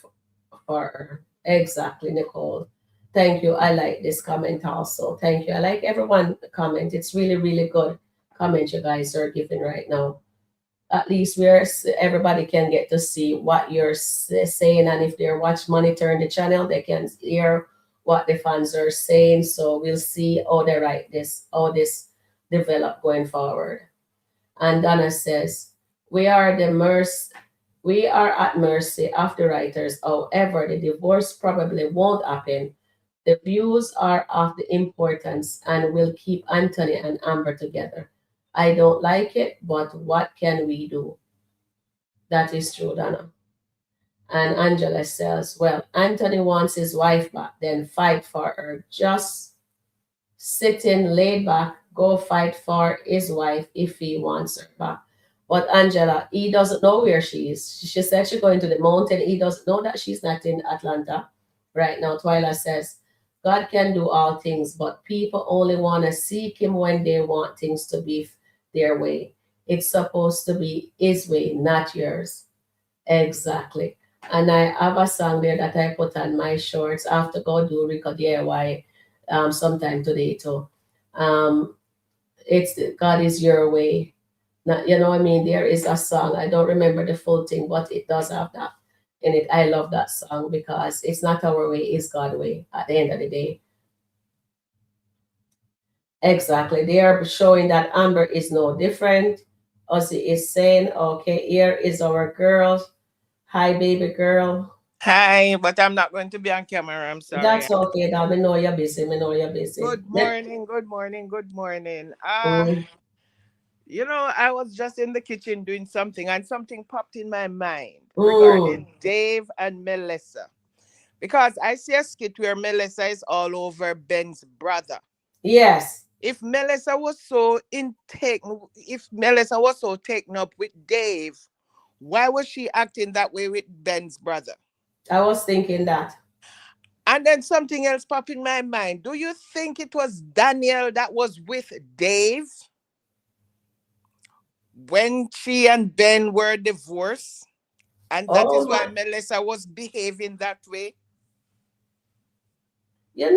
for her. Exactly, Nicole. Thank you. I like this comment also. Thank you. I like everyone comment. It's really, really good comment you guys are giving right now. At least everybody can get to see what you're saying, and if they're monitoring the channel, they can hear what the fans are saying. So we'll see how they write this, how this develop going forward. And Donna says, we are at mercy of the writers. However, the divorce probably won't happen. The views are of the importance and will keep Anthony and Amber together. I don't like it, but what can we do? That is true, Donna. And Angela says, well, Anthony wants his wife back, then fight for her. Just sitting laid back, go fight for his wife if he wants her back. But Angela, he doesn't know where she is. She said she's going to the mountain. He doesn't know that she's not in Atlanta right now. Twyla says, God can do all things, but people only want to seek him when they want things to be their way. It's supposed to be his way, not yours. Exactly. And I have a song there that I put on my shorts after go do Rico DIY sometime today too. Um, it's God is your way. Not, you know what I mean? There is a song. I don't remember the full thing, but it does have that in it. I love that song because it's not our way, it's God's way at the end of the day. Exactly. They are showing that Amber is no different. Ozzy is saying, okay, here is our girl. Hi, baby girl. Hi, but I'm not going to be on camera. I'm sorry. That's okay, now. Me know you're busy. Me know you're busy. Good morning, good morning, good morning. Mm, I was just in the kitchen doing something and something popped in my mind mm, regarding Dave and Melissa. Because I see a skit where Melissa is all over Ben's brother. yes, If Melissa was so if Melissa was so taken up with Dave, why was she acting that way with Ben's brother? I was thinking that. And then something else popped in my mind. Do you think it was Daniel that was with Dave when she and Ben were divorced? And that is Oh why my, Melissa was behaving that way? you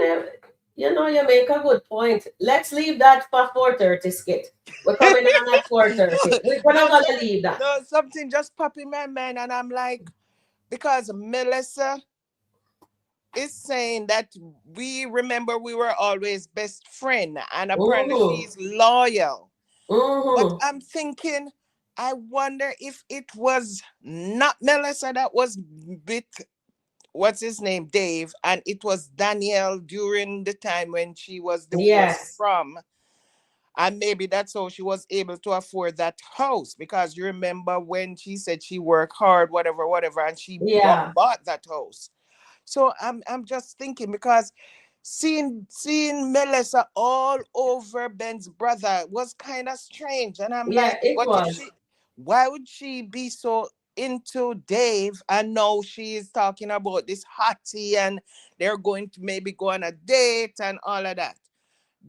know, you make a good point. Let's leave that for 4:30 skit. We're coming on at 4:30. We're not no, gonna leave that. no, something just popped in my mind. And I'm like, because Melissa is saying that we remember we were always best friend and apparently Mm-hmm. she's loyal. But Mm-hmm. I'm thinking, I wonder if it was not Melissa that was with what's his name, Dave, and it was Danielle during the time when she was divorced Yes. from. And maybe that's how she was able to afford that house because you remember when she said she worked hard, whatever, whatever, and she Yeah. bought that house. So I'm just thinking because seeing Melissa all over Ben's brother was kind of strange, and I'm Yeah, like, it what if was. she? Why would she be so into Dave? And now she is talking about this hottie, and they're going to maybe go on a date and all of that.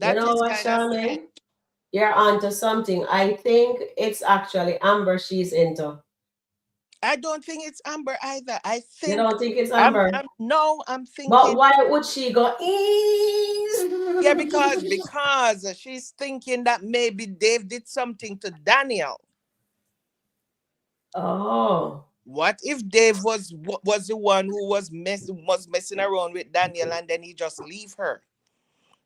You That know is what, kind of strange. Charmaine? You're onto something. I think it's actually Amber she's into. I don't think it's Amber either. I You think don't think it's Amber? I'm But thinking. why would she go ease? Yeah, because she's thinking that maybe Dave did something to Daniel. Oh, What if Dave was the one who was messing around with Daniel and then he just leave her?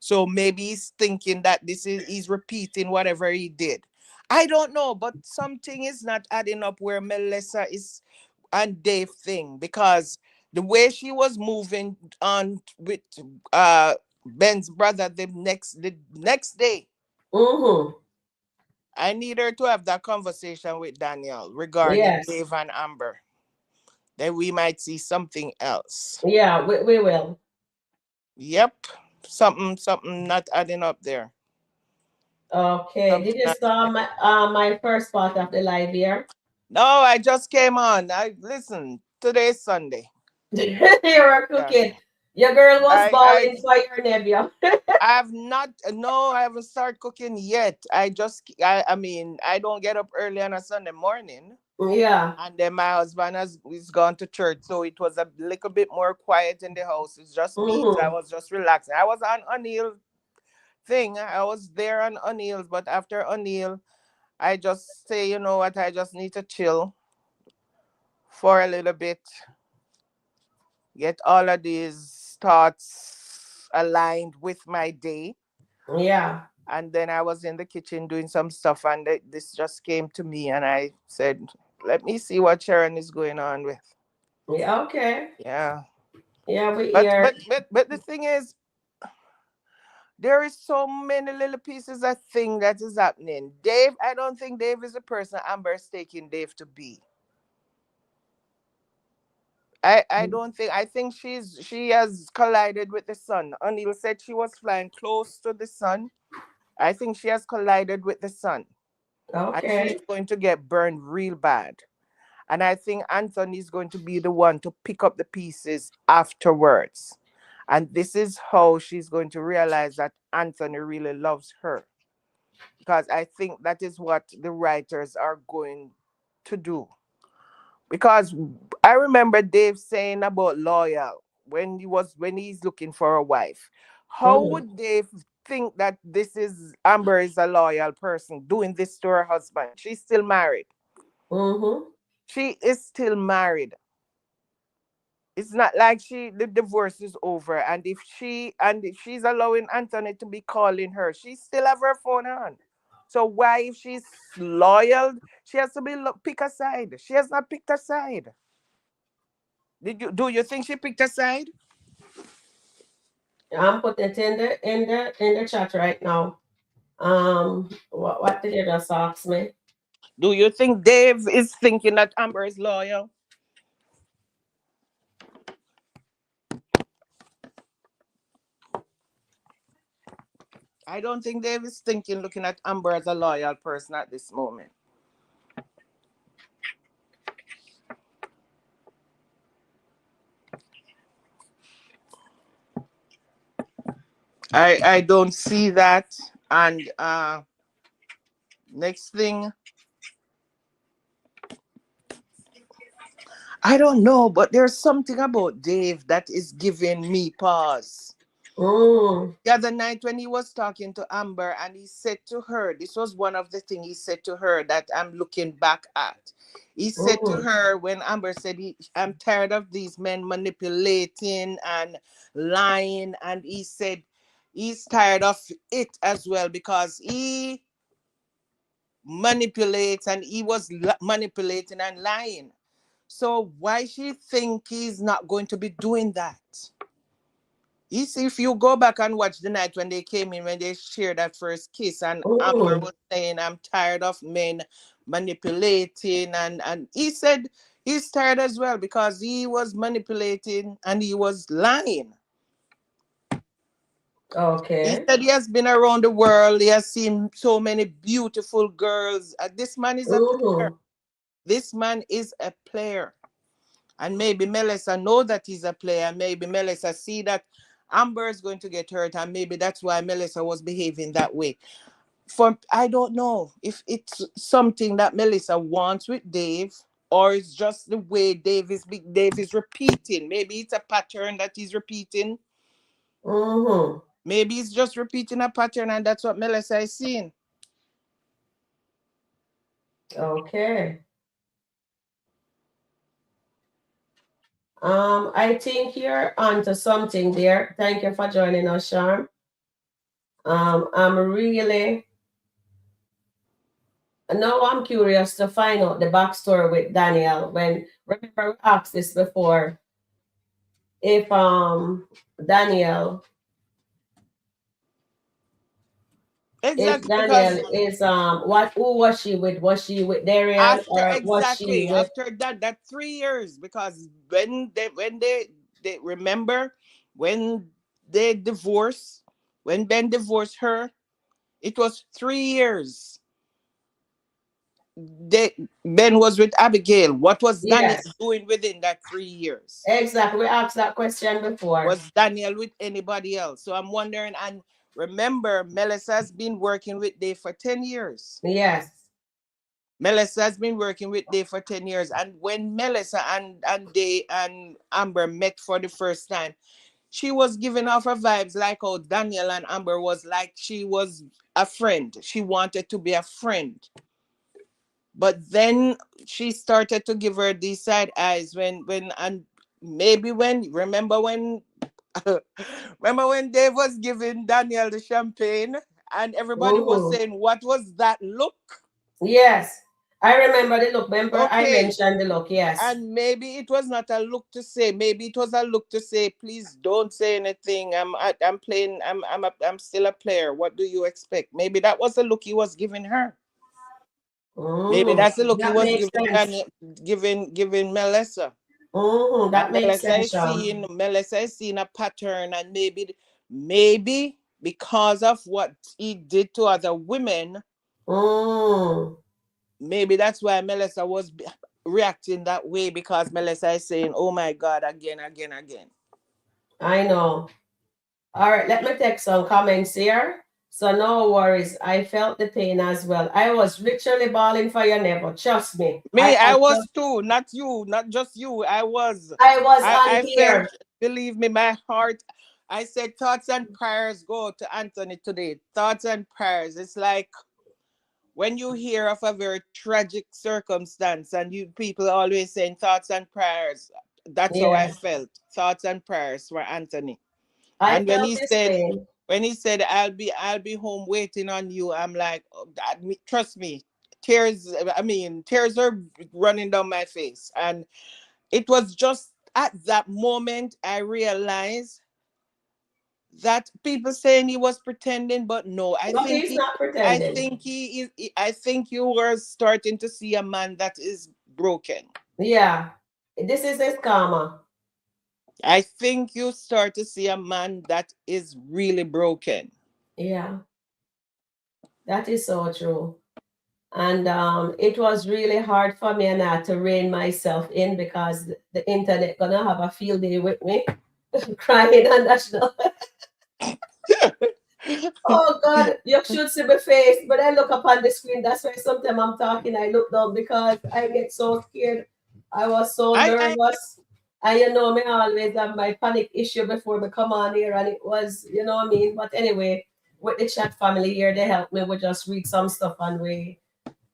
So maybe he's thinking that he's repeating whatever he did. I don't know, but something is not adding up where Melissa is and Dave thing because the way she was moving on with uh Ben's brother the next day. mm-hmm. I need her to have that conversation with Daniel regarding Yes. Dave and Amber. Then we might see something else. Yeah, we will. Yep. Something not adding up there. Okay. Did Something you not saw adding. my first part of the live here? No, I just came on. I listen. Today's Sunday. You were Yeah. cooking. Your girl was I I bawling for your nephew. I have not. No, I haven't started cooking yet. I mean, I don't get up early on a Sunday morning. Yeah. And then my husband is gone to church, so it was a little bit more quiet in the house. It's just me, so I Mm-hmm. was just relaxing. I was on O'Neill thing. I was there on O'Neill's, but after O'Neill, I just say, you know what, I just need to chill for a little bit, get all of these thoughts aligned with my day. Yeah. And then I was in the kitchen doing some stuff, and this just came to me, and I said, let me see what Sharon is going on with. Yeah. Okay. Yeah. Yeah, we But hear. but but but the thing is, there is so many little pieces of thing that is happening. Dave, I don't think Dave is the person Amber is taking Dave to be. I don't think I think she has collided with the sun. O'Neill said she was flying close to the sun. I think she has collided with the sun. and she's Okay. going to get burned real bad. And I think Anthony is going to be the one to pick up the pieces afterwards. And this is how she's going to realize that Anthony really loves her. Because I think that is what the writers are going to do. Because I remember Dave saying about loyal when he's looking for a wife. How Mm-hmm. would Dave think that this is Amber is a loyal person doing this to her husband? She's still married. Mm-hmm. She is still married. It's not like the divorce is over, and if she's allowing Anthony to be calling her, she still have her phone on. So why, if she's loyal, she has to be pick a side? She has not picked a side. Do you think she picked a side? I'm putting it in the chat right now. What did you just ask me? Do you think Dave is thinking that Amber is loyal? I don't think Dave is thinking, looking at Amber as a loyal person at this moment. I don't see that. And next thing, I don't know, but there's something about Dave that is giving me pause. Mm. The other night when he was talking to Amber, and he said to her, this was one of the things he said to her that I'm looking back at. He said to Mm. her, when Amber said, I'm tired of these men manipulating and lying. And he said he's tired of it as well, because he manipulates, and he was manipulating and lying. So why she think he's not going to be doing that? You see, if you go back and watch the night when they came in, when they shared that first kiss, and Amber Mm. was saying, I'm tired of men manipulating, and he said he's tired as well, because he was manipulating and he was lying. He Okay. said he has been around the world, he has seen so many beautiful girls. This man is a player. Mm-hmm. This man is a player. And maybe Melissa know that he's a player. Maybe Melissa see that Amber is going to get hurt, and maybe that's why Melissa was behaving that way. I don't know if it's something that Melissa wants with Dave, or it's just the way Dave is repeating. Maybe it's a pattern that he's repeating. Mm-hmm. Maybe he's just repeating a pattern, and that's what Melissa is seeing. Okay. I think you're onto something there. Thank you for joining us, Sharon. I'm really now I'm curious to find out the backstory with Daniel. When remember we asked this before, if Daniel if Exactly, because Daniel is who was she with? Was she with Darian, or was she with after that 3 years, because when they remember when they divorced, when Ben divorced her, it was 3 years. Ben was with Abigail. What was Daniel yes, doing within that 3 years? exactly. We asked that question before. Was Daniel with anybody else? So I'm wondering. And remember, Melissa's been working with Dave for 10 years. Yes. Melissa has been working with Dave for 10 years. And when Melissa and Amber met for the first time, she was giving off her vibes like how Daniel and Amber was, like she was a friend. She wanted to be a friend. But then she started to give her these side eyes and maybe when remember when remember when Dave was giving Daniel the champagne, and everybody was Mm-hmm. saying, what was that look? Yes. I remember the look. Remember I Okay. mentioned the look. Yes. And maybe it was not a look to say. Maybe it was a look to say, please don't say anything. I'm playing. I'm still a player. What do you expect? Maybe that was the look he was giving her. Maybe Mm-hmm. that's the look he That was makes giving sense. giving Melissa. Mm-hmm. And That makes sense, Sean. Melissa is seeing a pattern, and maybe because of what he did to other women, Mm, Maybe that's why Melissa was reacting that way, because Melissa is saying, "Oh my God, again, again, again." I know. All right, let me take some comments here. So no worries. I felt the pain as well. I was literally bawling for your neighbor. Trust me. Me, I was too, not you, not just you. I was. I was on I felt, here. believe me, my heart. I said thoughts and prayers go to Anthony today. Thoughts and prayers. It's like when you hear of a very tragic circumstance and you people always saying thoughts and prayers. That's how I Yeah. felt. Thoughts and prayers for Anthony. I And felt this pain. when he said I'll be home waiting on you, I'm like, oh, trust me, tears. I mean, tears are running down my face, and it was just at that moment I realized that people saying he was pretending, but no, But he's not I pretending. think he is. I think you were starting to see a man that is broken. Yeah. This is his karma. I think you start to see a man that is really broken. Yeah. That is so true. And it was really hard for me and I to rein myself in because the internet gonna have a field day with me, crying and that's not. Oh God, you should see my face, but I look up on the screen. That's why sometimes I'm talking, I look down because I get so scared. I was so I nervous. And you know me, I always have my panic issue before we come on here, and it was, you know what I mean. But anyway, with the chat family here, they help me. We just read some stuff and we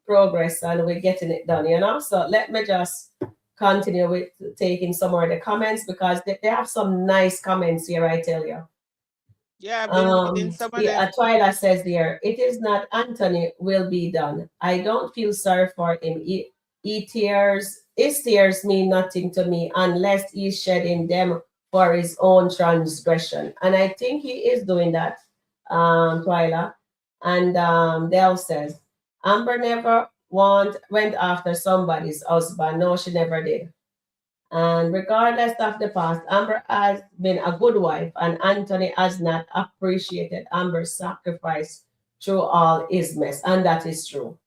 progress and we're getting it done, you know. So let me just continue with taking some more of the comments because they have some nice comments here, I tell you. Yeah, I've been reading some of them. Twyla says there, it is not Anthony will be done. I don't feel sorry for him. His tears mean nothing to me unless he's shedding them for his own transgression. And I think he is doing that, Twyla. And Dell says, Amber never went after somebody's husband. No, she never did. And regardless of the past, Amber has been a good wife, and Anthony has not appreciated Amber's sacrifice through all his mess. And that is true.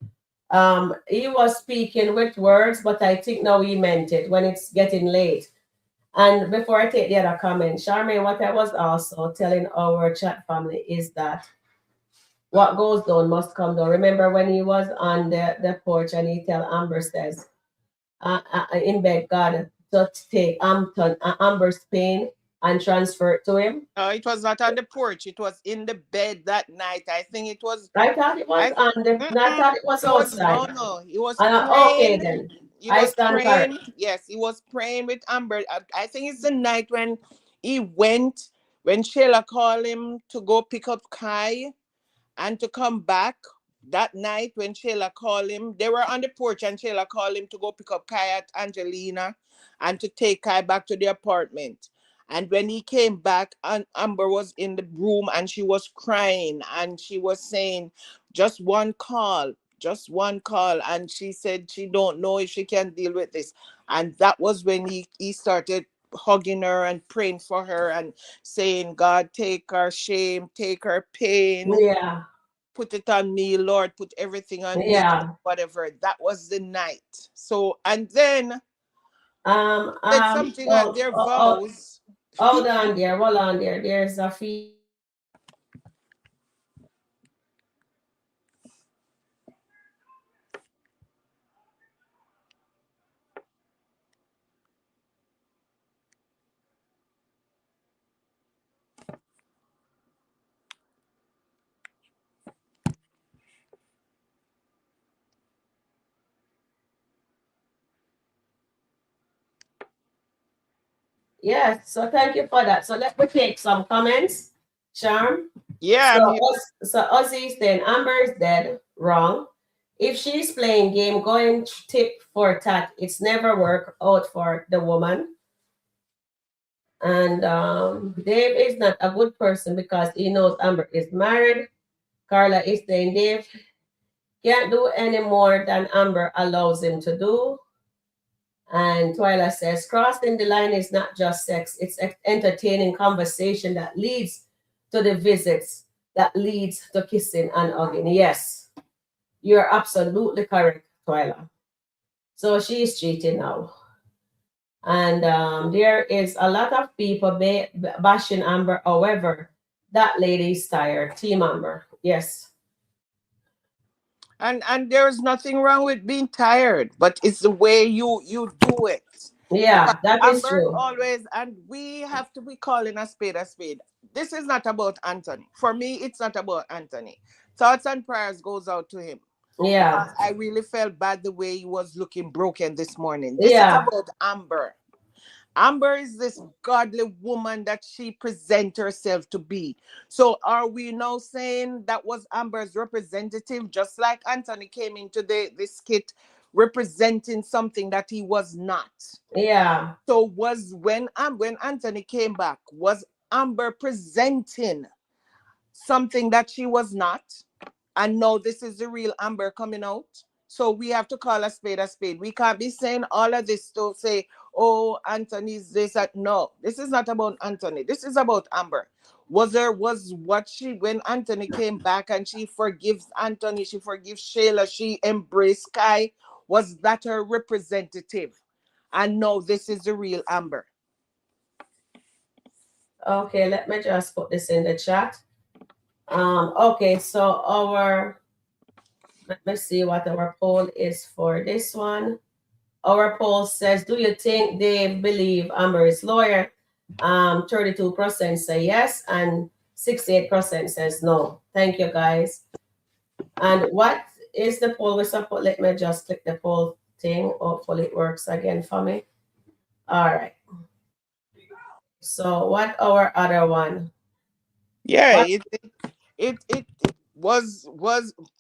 He was speaking with words, but I think now he meant it when it's getting late. And before I take the other comment, Charmaine, what I was also telling our chat family is that what goes down must come down. Remember when he was on the porch and he tell Amber says, in bed, God, to take Amber's pain and transfer it to him. It was not on the porch. It was in the bed that night. I think it was. I thought it was on the. I thought it was It was outside. no. He was Okay praying. then. He I was stand praying. correct. Yes, he was praying with Amber. I think it's the night when he went, when Sheila called him to go pick up Kai and to come back. That night when Sheila called him, they were on the porch and Sheila called him to go pick up Kai at Angelina and to take Kai back to the apartment. And when he came back, Amber was in the room and she was crying and she was saying, just one call, just one call. And she said she don't know if she can deal with this. And that was when he started hugging her and praying for her and saying, God, take her shame, take her pain, Yeah. put it on me, Lord, put everything on me, Yeah. whatever. That was the night. So, and then said something at their vows. Hold on there. Hold on there. There's a fee. Yes. So thank you for that. So let me take some comments. Charm. Yeah, So Ozzy's then Amber is dead. Wrong. If she's playing game, going tit for tat, it's never work out for the woman. And Dave is not a good person because he knows Amber is married. Carla is saying Dave can't do any more than Amber allows him to do. And Twyla says crossing the line is not just sex, it's entertaining conversation that leads to the visits, that leads to kissing and hugging. Yes. You're absolutely correct, Twyla. So she is cheating now. And there is a lot of people bashing Amber. However, that lady is tired. Team Amber. Yes. And there is nothing wrong with being tired, but it's the way you do it. Because Yeah, that is Amber true. always, and we have to be calling a spade a spade. This is not about Anthony. For me, it's not about Anthony. Thoughts and prayers goes out to him. Yeah. Because I really felt bad the way he was looking broken this morning. This is Yeah. about Amber. Amber is this godly woman that she presents herself to be. So are we now saying that was Amber's representative, just like Anthony came into the skit representing something that he was not? Yeah. So was when Anthony came back, was Amber presenting something that she was not? And no, this is the real Amber coming out. So we have to call a spade a spade. We can't be saying all of this to say, oh, Anthony's this, that. No, this is not about Anthony. This is about Amber. Was what she, when Anthony came back and she forgives Anthony, she forgives Shayla, she embraced Kai, was that her representative? And no, this is the real Amber. Okay, let me just put this in the chat. Okay, so let me see what our poll is for this one. Our poll says, do you think they believe Amber is lawyer? 32% say yes, and 68% says no. Thank you, guys. And what is the poll we support? Let me just click the poll thing. Hopefully it works again for me. All right. So what our other one? Yeah, What? it was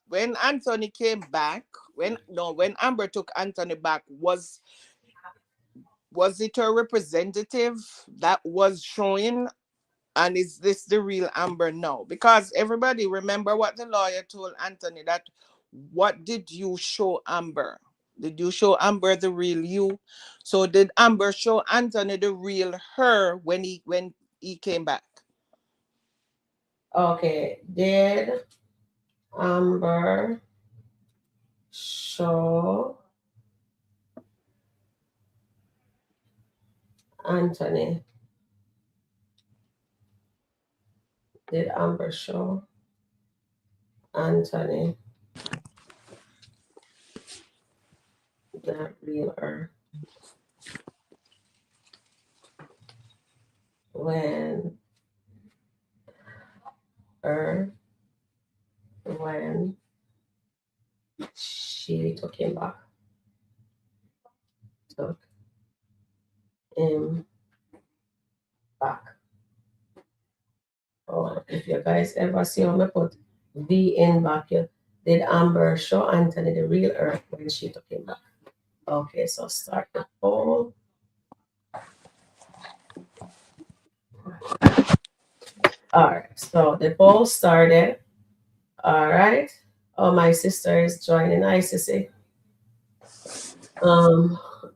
when Anthony came back, when Amber took Anthony back, was it a representative that was showing? And is this the real Amber now? Because everybody remember what the lawyer told Anthony, that what did you show Amber? Did you show Amber the real you? So did Amber show Anthony the real her when he came back? Okay. Did Amber show Anthony? Did Amber show Anthony the real her when her when she took him back? Took him back. Oh, if you guys ever see how I put V in back here, did Amber show Anthony the real her when she took him back? Okay, so start the poll. All right, so the poll started. All right. Oh, my sister is joining. Hi, sissy.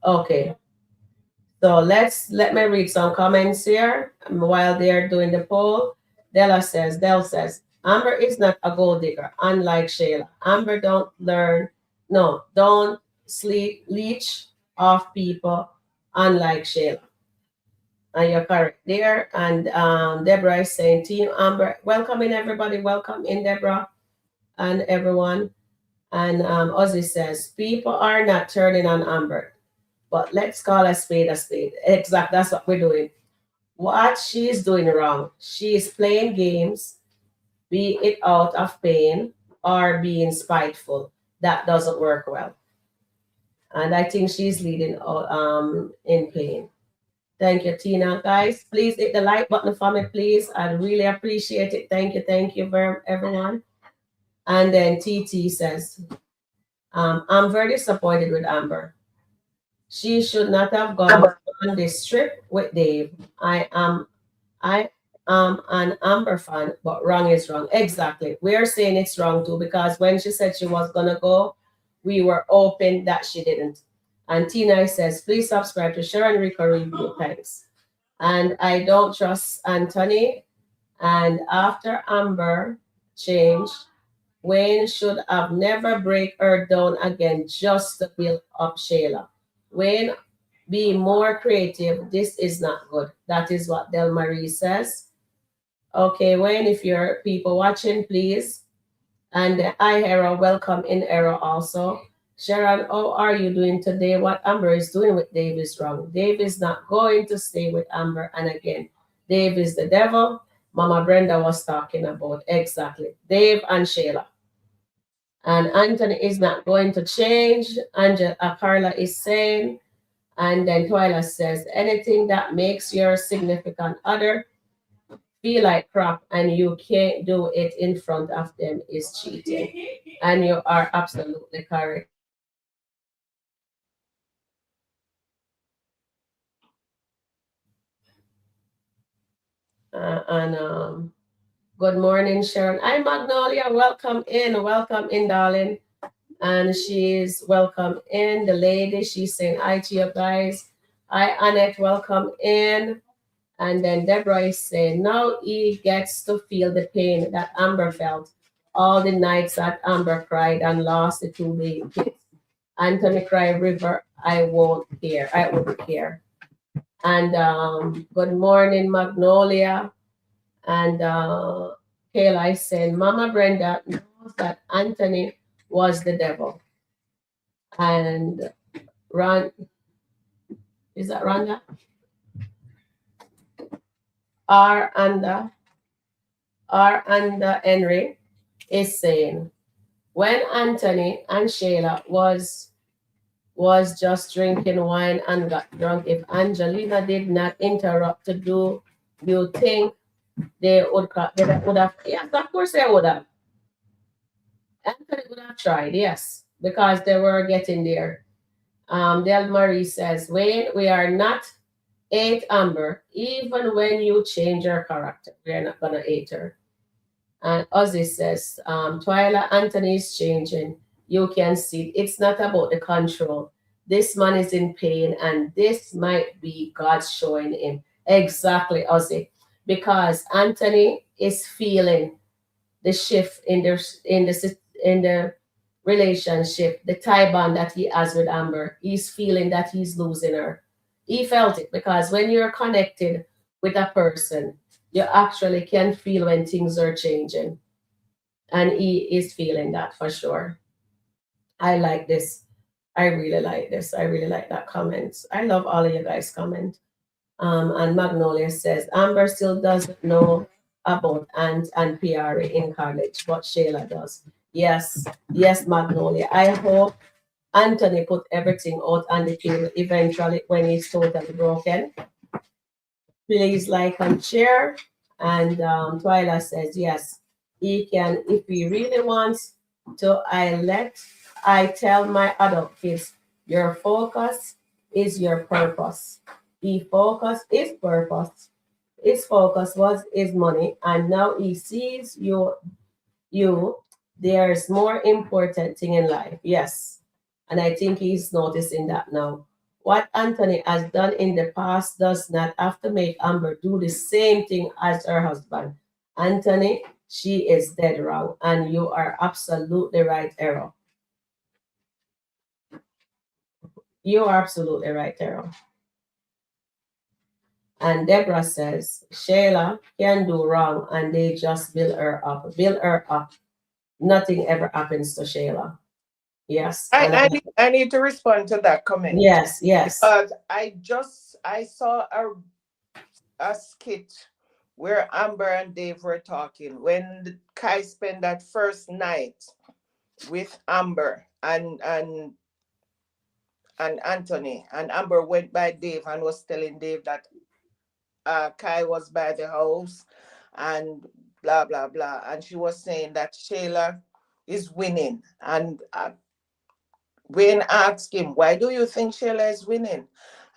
Okay. So let me read some comments here while they're doing the poll. Del says, Amber is not a gold digger, unlike Shayla. Amber don't leech off people, unlike Shayla. And you're correct there. And Deborah is saying, Team Amber, welcome in everybody. Welcome in, Deborah, and everyone. And Ozzy says, people are not turning on Amber, but let's call a spade a spade. Exactly, that's what we're doing. What she's doing wrong, she is playing games, be it out of pain or being spiteful. That doesn't work well. And I think she's leading in pain. Thank you, Tina. Guys, please hit the like button for me, please. I'd really appreciate it. Thank you, very everyone. And then TT says, I'm very disappointed with Amber. She should not have gone on this trip with Dave. I am an Amber fan, but wrong is wrong. Exactly. We're saying it's wrong too, because when she said she was gonna go, we were hoping that she didn't. And Tina says, please subscribe to Sharon Review. Thanks. And I don't trust Anthony. And after Amber changed, Wayne should have never break her down again just to build up Shayla. Wayne, be more creative. This is not good. That is what Del Marie says. Okay, Wayne, if you're people watching, please. And I, Hera, welcome in Era also. Sharon, how are you doing today? What Amber is doing with Dave is wrong. Dave is not going to stay with Amber. And again, Dave is the devil. Mama Brenda was talking about exactly Dave and Shayla. And Anthony is not going to change. Angela Carla is saying, and then Twyla says, anything that makes your significant other feel like crap and you can't do it in front of them is cheating. And you are absolutely correct. And good morning, Sharon. Hi, Magnolia. Welcome in, darling. And she's welcome in. The lady, she's saying hi to you guys. Hi, Annette. Welcome in. And then Deborah is saying, now he gets to feel the pain that Amber felt all the nights that Amber cried and lost the two baby kids. Anthony cried, River, I won't care. I won't care. And good morning, Magnolia. And Kayla is saying, Mama Brenda knows that Anthony was the devil. And Ron, is that Rhonda? R and Henry is saying, when Anthony and Shayla was just drinking wine and got drunk, if Angelina did not interrupt to do, you think they would have, yes, of course they would have. Anthony would have tried, yes, because they were getting there. Del Marie says, Wayne, we are not hate Amber, even when you change her character. We are not gonna hate her. And Ozzy says, Twyla, Anthony is changing. You can see it's not about the control. This man is in pain, and this might be God showing him. Exactly, Ozzy. Because Anthony is feeling the shift in the relationship, the tie bond that he has with Amber. He's feeling that he's losing her. He felt it because when you're connected with a person, you actually can feel when things are changing. And he is feeling that for sure. I like this. I really like this. I really like that comment. I love all of you guys' comment. And Magnolia says, Amber still doesn't know about Ant and PRA in college, but Shayla does. Yes, yes, Magnolia. I hope Anthony put everything out on the table eventually when he's totally broken. Please like and share. And Twyla says, yes, he can, if he really wants to, I tell my adult kids, your focus is your purpose. He focus is purpose. His focus was his money, and now he sees you. There's more important thing in life. Yes. And I think he's noticing that now. What Anthony has done in the past does not have to make Amber do the same thing as her husband. Anthony, she is dead wrong, and you are absolutely right, Errol. You are absolutely right, Errol. And Deborah says, Shayla can do wrong, and they just build her up. Build her up. Nothing ever happens to Shayla. Yes. I need to respond to that comment. Yes, yes. Because I saw a skit where Amber and Dave were talking when Kai spent that first night with Amber and Anthony, and Amber went by Dave and was telling Dave that Kai was by the house and blah blah blah, and she was saying that Shayla is winning, and Wayne asked him, why do you think Shayla is winning?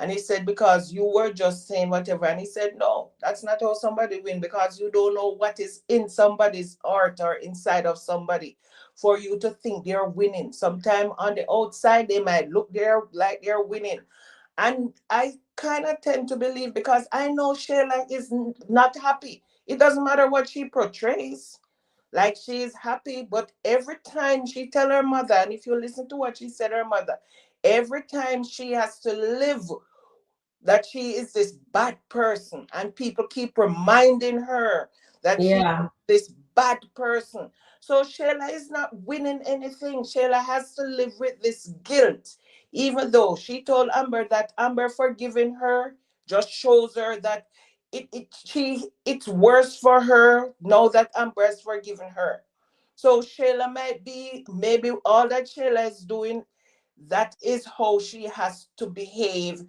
And he said, because you were just saying whatever. And he said, no, that's not how somebody win, because you don't know what is in somebody's heart or inside of somebody for you to think they're winning. Sometimes on the outside, they might look there like they're winning. And I kind of tend to believe, because I know Shayla is not happy. It doesn't matter what she portrays. Like she is happy, but every time she tell her mother, and if you listen to what she said her mother, every time she has to live that she is this bad person, and people keep reminding her that she is Yeah. this bad person. So Shayla is not winning anything. Shayla has to live with this guilt, even though she told Amber that Amber forgiving her just shows her that it's worse for her now that Amber has forgiven her. So Shayla might be, maybe all that Shayla is doing, that is how she has to behave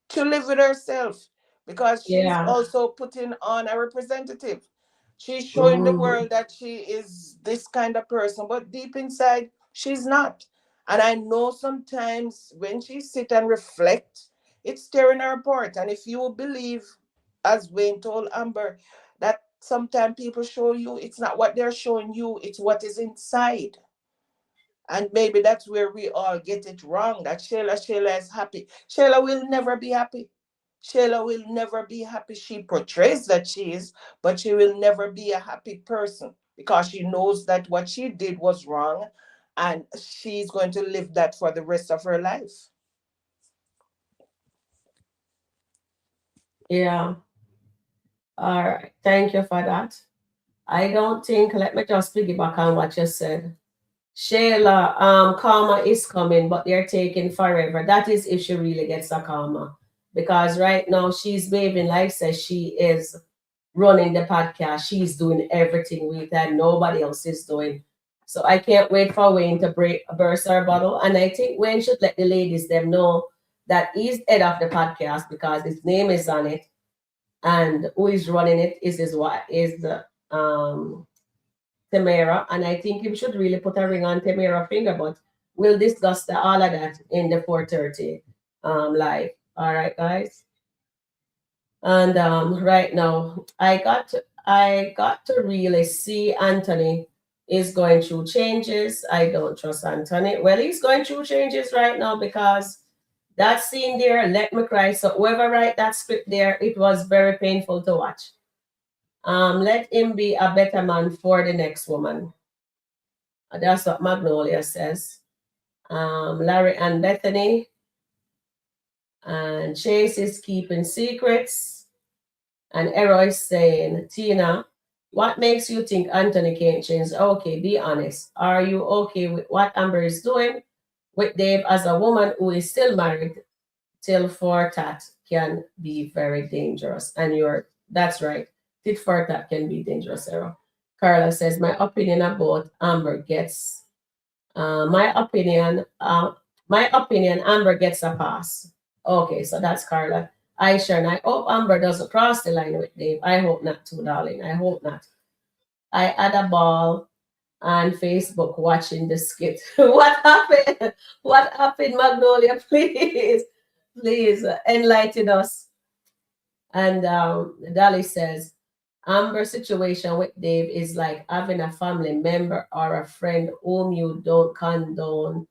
to live with herself, because she's Yeah. also putting on a representative. She's showing the Mhm. world that she is this kind of person, but deep inside, she's not. And I know sometimes when she sit and reflect, it's tearing her apart. And if you believe, as Wayne told Amber, that sometimes people show you, it's not what they're showing you, it's what is inside. And maybe that's where we all get it wrong. That Shayla is happy. Shayla will never be happy. Shayla will never be happy. She portrays that she is, but she will never be a happy person because she knows that what she did was wrong, and she's going to live that for the rest of her life. Yeah. All right. Thank you for that. I don't think, let me just piggyback on what you said. Shayla, karma is coming, but they're taking forever. That is if she really gets a karma. Because right now she's behaving like says she is running the podcast. She's doing everything with that nobody else is doing. So I can't wait for Wayne to burst her bottle. And I think Wayne should let the ladies them know that he's head of the podcast because his name is on it. And who is running it is his wife, is the Tamara, and I think you should really put a ring on Tamara's finger, but we'll discuss all of that in the 4:30 live. All right, guys. And right now, I got to really see Anthony is going through changes. I don't trust Anthony. Well, he's going through changes right now because that scene there, let me cry. So whoever write that script there, it was very painful to watch. Let him be a better man for the next woman. That's what Magnolia says. Larry and Bethany. And Chase is keeping secrets. And Eroy is saying, Tina, what makes you think Anthony can't change? Okay, be honest. Are you okay with what Amber is doing with Dave as a woman who is still married till for tat can be very dangerous? And that's right. Tit for tat can be dangerous, Errol. Carla says, my opinion, Amber gets a pass. Okay, so that's Carla. Aisha, and I hope Amber doesn't cross the line with Dave. I hope not too, darling. I hope not. I had a ball on Facebook watching the skit. What happened? What happened, Magnolia? Please, please enlighten us. And Dolly says, Amber's situation with Dave is like having a family member or a friend whom you don't condone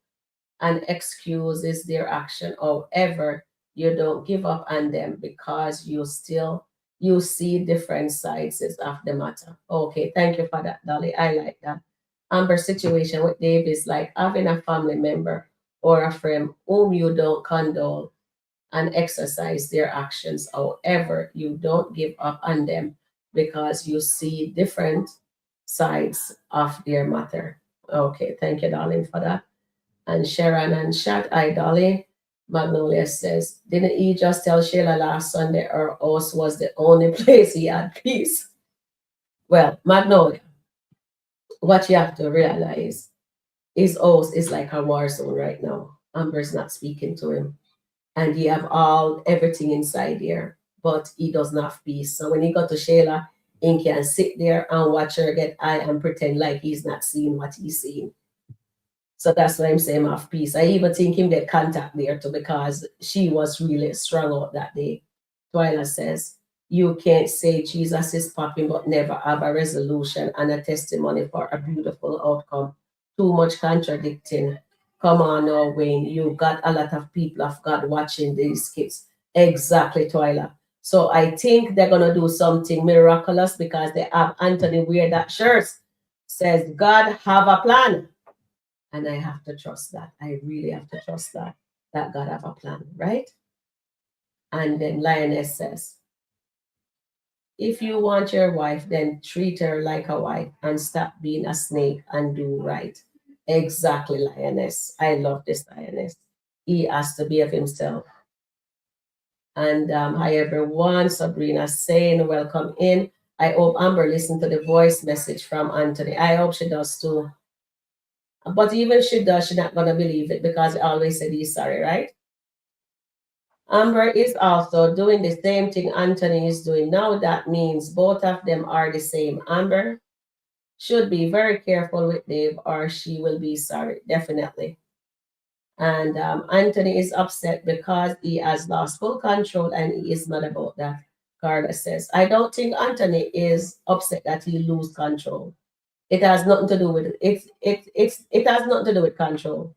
and excuses their action. However, you don't give up on them because you see different sides of the matter. Okay, thank you for that, Dolly. I like that. Amber's situation with Dave is like having a family member or a friend whom you don't condone and exercise their actions. However, you don't give up on them because you see different sides of their matter. Okay, thank you, darling, for that. And Sharon and Shad Eye Dolly. Magnolia says, didn't he just tell Sheila last Sunday our house was the only place he had peace? Well, Magnolia, what you have to realize, his house is like a war zone right now. Amber's not speaking to him. And he have everything inside there, but he doesn't have peace. So when he got to Sheila, he can sit there and watch her get high and pretend like he's not seeing what he's seeing. So that's why I'm saying off peace. I even think him get contact there too because she was really strung out that day. Twyla says, you can't say Jesus is popping but never have a resolution and a testimony for a beautiful outcome. Too much contradicting. Come on now, Wayne. You got a lot of people of God watching these skits. Exactly, Twyla. So I think they're gonna do something miraculous because they have Anthony wear that shirt says God have a plan. And I have to trust that. I really have to trust that God have a plan, right? And then Lioness says, if you want your wife, then treat her like a wife and stop being a snake and do right. Exactly, Lioness. I love this Lioness. He has to behave himself. And hi everyone, Sabrina saying welcome in. I hope Amber listened to the voice message from Anthony. I hope she does too. But even if she does, she's not gonna believe it because I always said he's sorry, right? Amber is also doing the same thing Anthony is doing now. That means both of them are the same. Amber should be very careful with Dave or she will be sorry, definitely. And Anthony is upset because he has lost full control and he is mad about that. Carla says, I don't think Anthony is upset that he lose control. It has nothing to do with it. It has nothing to do with control.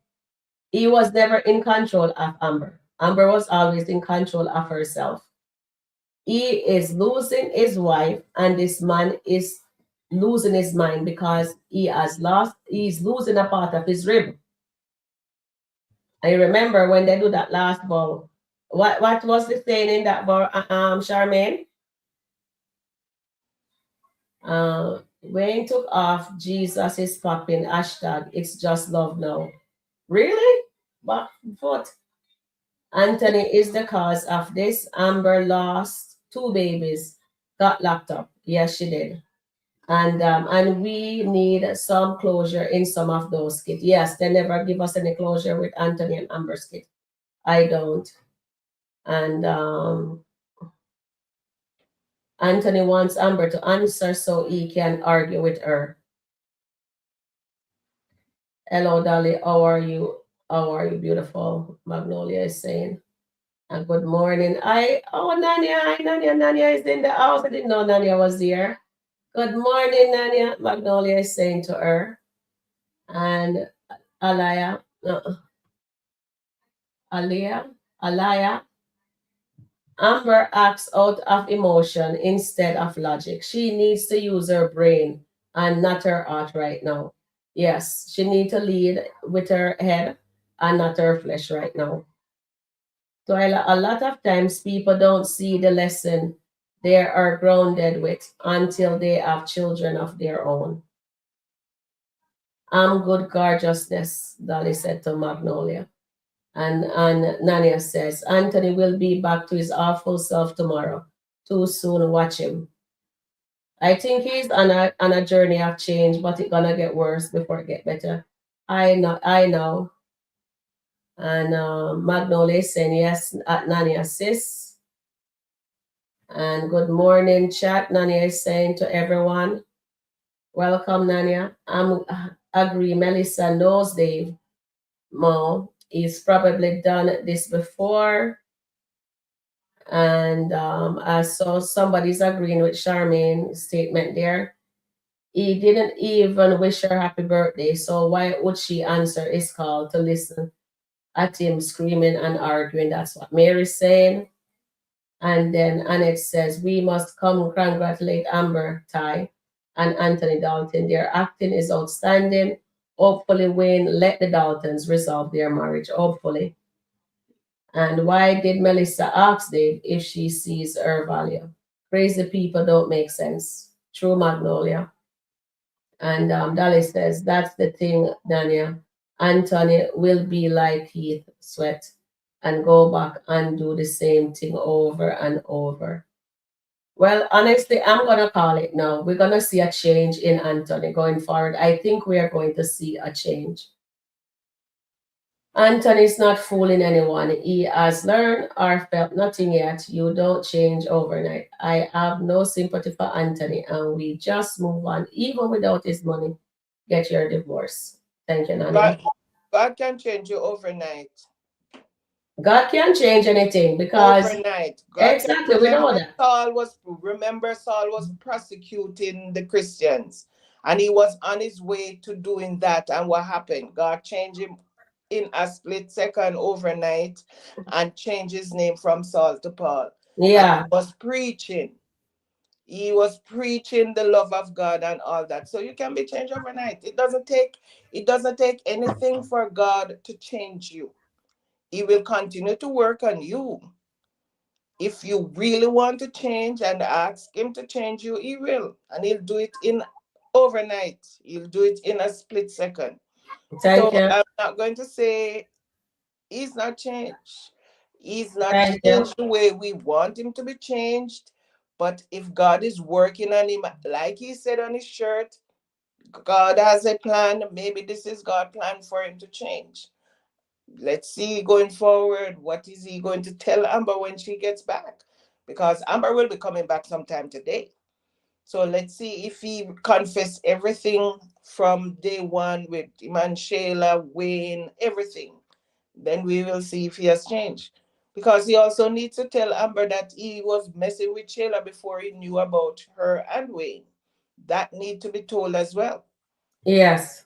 He was never in control of Amber. Amber was always in control of herself. He is losing his wife, and this man is losing his mind because he's losing a part of his rib. I remember when they do that last bow. What was the saying in that bow, Charmaine? Wayne took off Jesus is popping hashtag it's just love now. Really? But Anthony is the cause of this. Amber lost 2 babies, got locked up. Yes, she did. And we need some closure in some of those skits. Yes, they never give us any closure with Anthony and Amber skit. I don't. And Anthony wants Amber to answer so he can argue with her. Hello, Dolly. How are you? How are you, beautiful? Magnolia is saying. And good morning. Nanya. Hi, Nanya. Nanya is in the house. I didn't know Nanya was here. Good morning, Nanya. Magnolia is saying to her. And Alaya. Alaya. Amber acts out of emotion instead of logic. She needs to use her brain and not her heart right now. Yes, she needs to lead with her head and not her flesh right now. So a lot of times people don't see the lesson they are grounded with until they have children of their own. I'm good gorgeousness, Dolly said to Magnolia. And Nania says, Anthony will be back to his awful self tomorrow. Too soon, watch him. I think he's on a journey of change, but it's gonna get worse before it get better. I know. And Magnolia is saying yes at Nania sis. And good morning, chat. Nania is saying to everyone, welcome, Nania. Agree. Melissa knows Dave. Mo, he's probably done this before. And I saw somebody's agreeing with Charmaine's statement there. He didn't even wish her happy birthday, so why would she answer his call to listen at him screaming and arguing? That's what Mary's saying. And then Annette says, we must come congratulate Amber, Ty, and Anthony Dalton. Their acting is outstanding. Hopefully, Wayne let the Daltons resolve their marriage. Hopefully. And why did Melissa ask Dave if she sees her value? Crazy people don't make sense. True, Magnolia. And Dolly says, that's the thing, Dania. Anthony will be like Heath Sweat and go back and do the same thing over and over. Well, honestly, I'm going to call it now. We're going to see a change in Anthony going forward. I think we are going to see a change. Anthony's not fooling anyone. He has learned or felt nothing yet. You don't change overnight. I have no sympathy for Anthony, and we just move on, even without his money. Get your divorce. Thank you, Nadia. God can change you overnight. God can't change anything because overnight. exactly we know that. Remember Saul was prosecuting the Christians, and he was on his way to doing that. And what happened? God changed him in a split second overnight and changed his name from Saul to Paul. Yeah. And he was preaching. He was preaching the love of God and all that. So you can be changed overnight. It doesn't take anything for God to change you. He will continue to work on you. If you really want to change and ask him to change you, he will. And he'll do it in overnight. He'll do it in a split second. Thank So you. I'm not going to say he's not changed. He's not Thank you. changed the way we want him to be changed. But if God is working on him, like he said on his shirt, God has a plan. Maybe this is God's plan for him to change. Let's see going forward. What is he going to tell Amber when she gets back? Because Amber will be coming back sometime today. So let's see if he confess everything from day one with Iman Shayla, Wayne, everything. Then we will see if he has changed. Because he also needs to tell Amber that he was messing with Shayla before he knew about her and Wayne. That need to be told as well. Yes.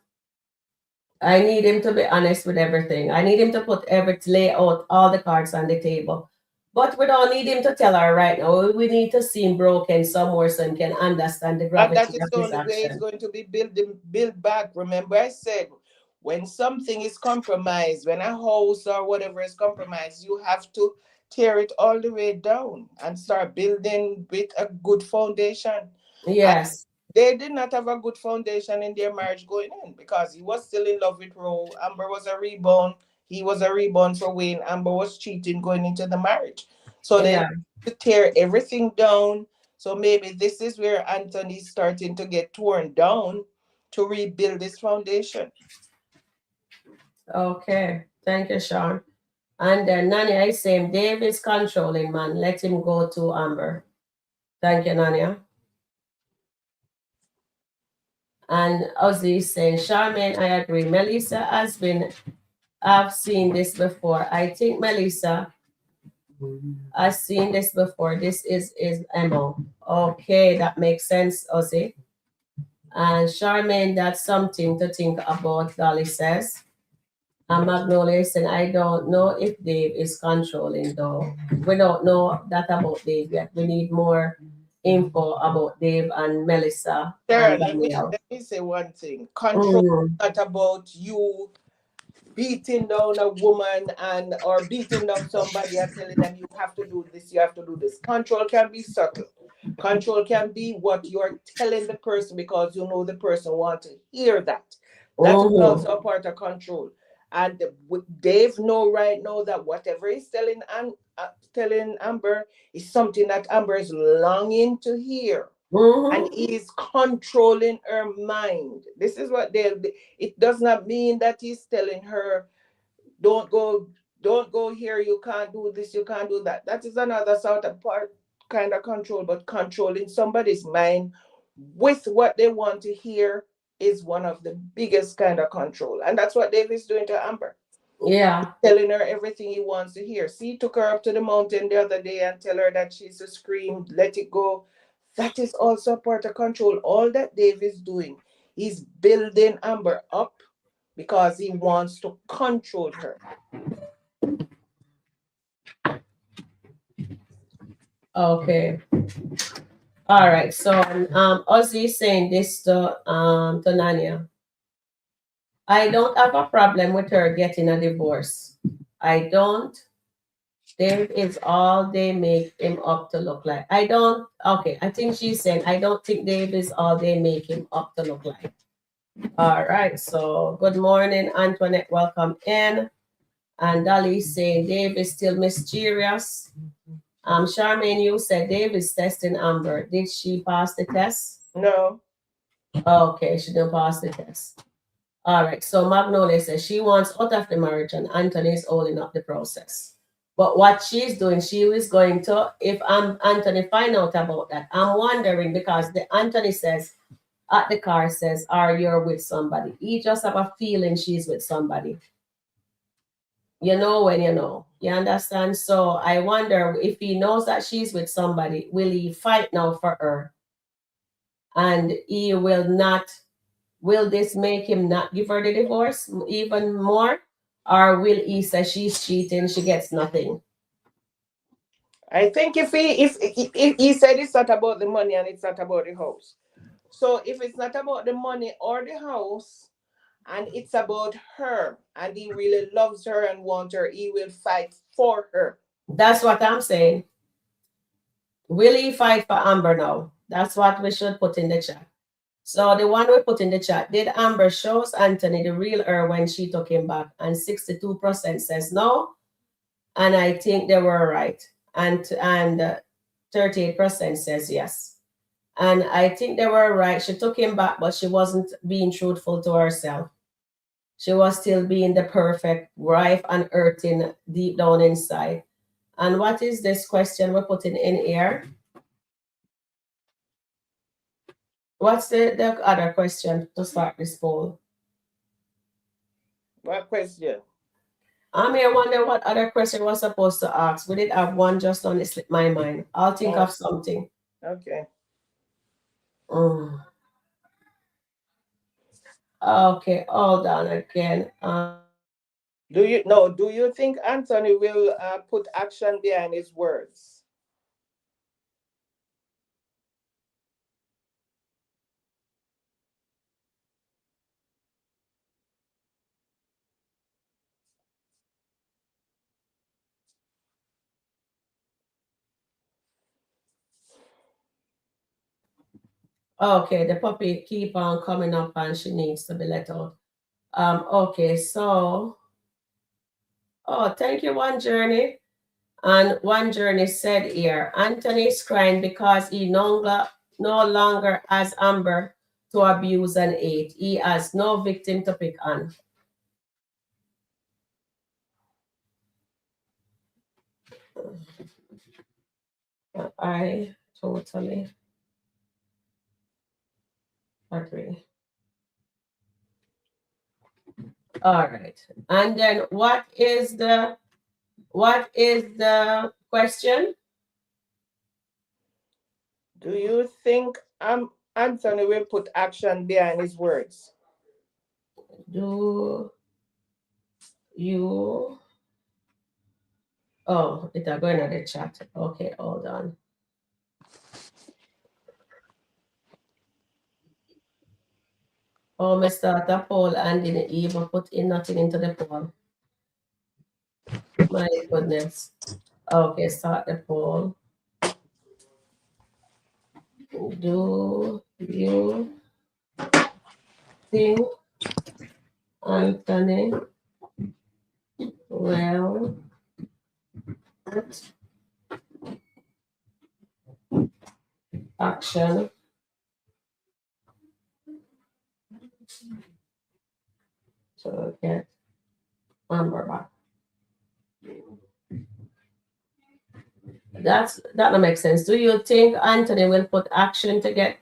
I need him to be honest with everything. I need him to lay out all the cards on the table. But we don't need him to tell her right now. We need to see him broken somewhere so he can understand the And that gravity is of the his only way it's action. going to be built back. Remember, I said when something is compromised, when a house or whatever is compromised, you have to tear it all the way down and start building with a good foundation. And Yes. they did not have a good foundation in their marriage going in because he was still in love with Ro. Amber was a rebound. He was a rebound for Wayne. Amber was cheating going into the marriage. So they Yeah. need to tear everything down. So maybe this is where Anthony's starting to get torn down to rebuild this foundation. Okay. Thank you, Sean. And then Nanya is saying Dave is controlling, man. Let him go to Amber. Thank you, Nanya. And Ozzy is saying, Charmaine, I agree. Melissa has been, I've seen this before. I think Melissa has seen this before. This is Emma. Okay, that makes sense, Ozzy. And Charmaine, that's something to think about, Dolly says. And Magnolia is saying, I don't know if Dave is controlling, though. We don't know that about Dave yet. We need more info about Dave and Melissa and Sharon, let me Danielle. let me say one thing. Control Mm, is not about you beating down a woman and or beating down somebody and telling them you have to do this, you have to do this. Control can be subtle. Control can be what you're telling the person because you know the person wants to hear that. That is mhm, also a part of control. And Dave know right now that whatever he's telling Amber is something that Amber is longing to hear, and mhm, he's controlling her mind. This is what they'll be. It does not mean that he's telling her, don't go, don't go here, you can't do this, you can't do that. That is another sort of part kind of control, but controlling somebody's mind with what they want to hear is one of the biggest kind of control. And that's what Dave is doing to Amber, yeah, telling her everything he wants to hear. See, took her up to the mountain the other day and tell her that she's to scream, let it go. That is also part of control. All that Dave is doing, he's building Amber up because he wants to control her. okay. All right. So Ozzy is saying this to Nanya. I don't have a problem with her getting a divorce. I don't. Dave is all they make him up to look like. I don't. Okay, I think she's saying I don't think Dave is all they make him up to look like. All right. So good morning, Antoinette. Welcome in. And Dolly is saying Dave is still mysterious. Charmaine, you said Dave is testing Amber. Did she pass the test? No. Okay, she didn't pass the test. All right. So Magnolia says she wants out of the marriage and Anthony is holding up the process. But what she's doing, she is going to, if Anthony find out about that, I'm wondering because the Anthony says at the car says, are you with somebody? He just have a feeling she's with somebody. You know when you know. You understand? So I wonder if he knows that she's with somebody, will he fight now for her? And he will not, will this make him not give her the divorce even more? Or will he say she's cheating, she gets nothing? I think if he said it's not about the money and it's not about the house. So if it's not about the money or the house and it's about her and he really loves her and wants her, he will fight for her. That's what I'm saying. Will he fight for Amber now? That's what we should put in the chat. So the one we put in the chat, did Amber shows Anthony the real her when she took him back? And 62% says no. And I think they were right. And 38% says yes. And I think they were right. She took him back, but she wasn't being truthful to herself. She was still being the perfect wife and hurting deep down inside. And what is this question we're putting in here? What's the other question to start this poll? What question? I may wonder what other question was supposed to ask. We did have one just on it slipped my mind. I'll think of something. Okay. Okay, hold on again. Do you think Anthony will put action behind his words? Okay, the puppy keep on coming up and she needs to be let out. Okay, so thank you, One Journey. And One Journey said here, Anthony is crying because he no longer has Amber to abuse and hate. He has no victim to pick on. I totally agree. All right. And then what is the question? Do you think Anthony will put action behind his words? Do you it's going to the chat. Okay, hold on. Oh, Mr. The poll and didn't even put in nothing into the poll. My goodness. Okay, start the poll. Do you think Anthony will put action to get Amber back? That don't make sense. Do you think Anthony will put action to get?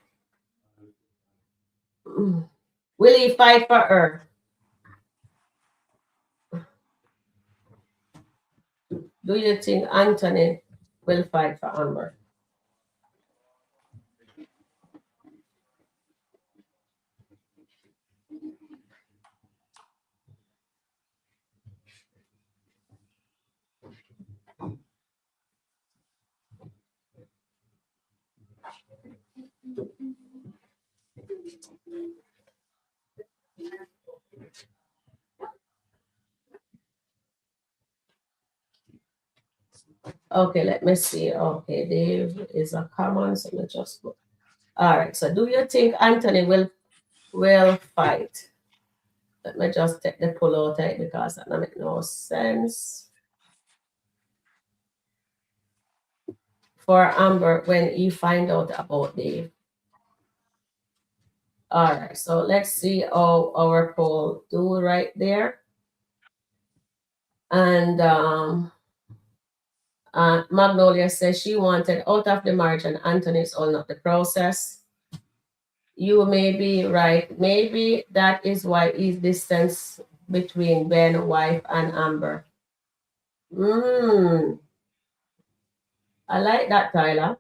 Will he fight for her? Do you think Anthony will fight for Amber? Okay, let me see. Okay, Dave is a common, so let's just go. All right, so do you think Anthony will fight? Let me just take the pull out because that makes no sense. For Amber when he find out about Dave. All right, so let's see how our poll do right there. And Magnolia says she wanted out of the marriage and Anthony's all not the process. You may be right. Maybe that is why is distance between Ben, wife, and Amber. I like that, Tyler.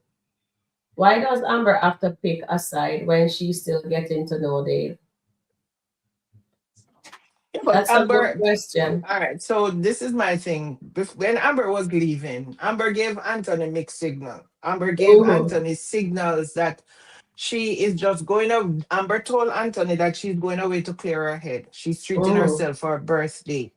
Why does Amber have to pick a side when she's still getting to know Dave? Yeah, but That's a good Amber, question. all right, so this is my thing. When Amber was leaving, Amber gave Anthony mixed signal. Amber gave Mm-hmm. Anthony signals that she is just going to. Amber told Anthony that she's going away to clear her head. She's treating Mm-hmm. herself for her birthday.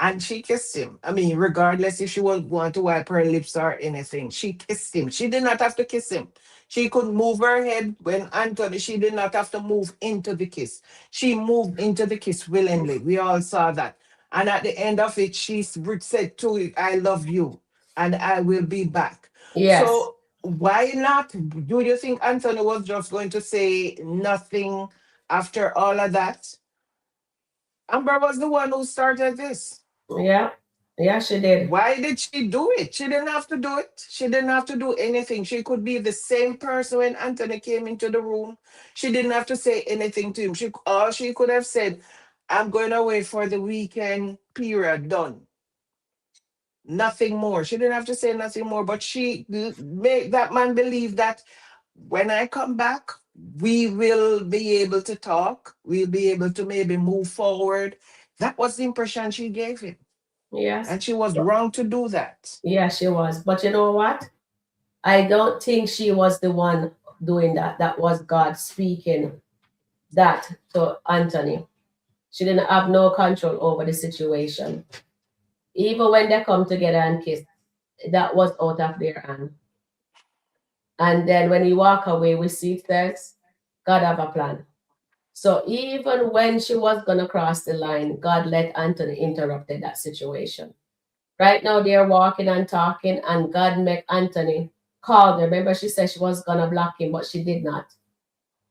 And she kissed him. I mean, regardless if she was want to wipe her lips or anything, she kissed him. She did not have to kiss him. She could move her head when Anthony, she did not have to move into the kiss. She moved into the kiss willingly. We all saw that. And at the end of it, she said to it, I love you and I will be back. Yes. So why not? Do you think Anthony was just going to say nothing after all of that? Amber was the one who started this. Yeah. Yeah, she did. Why did she do it? She didn't have to do it. She didn't have to do anything. She could be the same person when Anthony came into the room. She didn't have to say anything to him. She all she could have said, I'm going away for the weekend, period, done. Nothing more. She didn't have to say nothing more, but she made that man believe that when I come back, we will be able to talk. We'll be able to maybe move forward. That was the impression she gave him. Yes. And she was wrong to do that. Yeah, she was. But you know what? I don't think she was the one doing that. That was God speaking that to Anthony. She didn't have no control over the situation. Even when they come together and kiss, that was out of their hand. And then when he walk away, we see it says, God have a plan. So even when she was gonna cross the line, God let Anthony interrupted that situation. Right now they're walking and talking, and God make Anthony call her. Remember, she said she was gonna block him, but she did not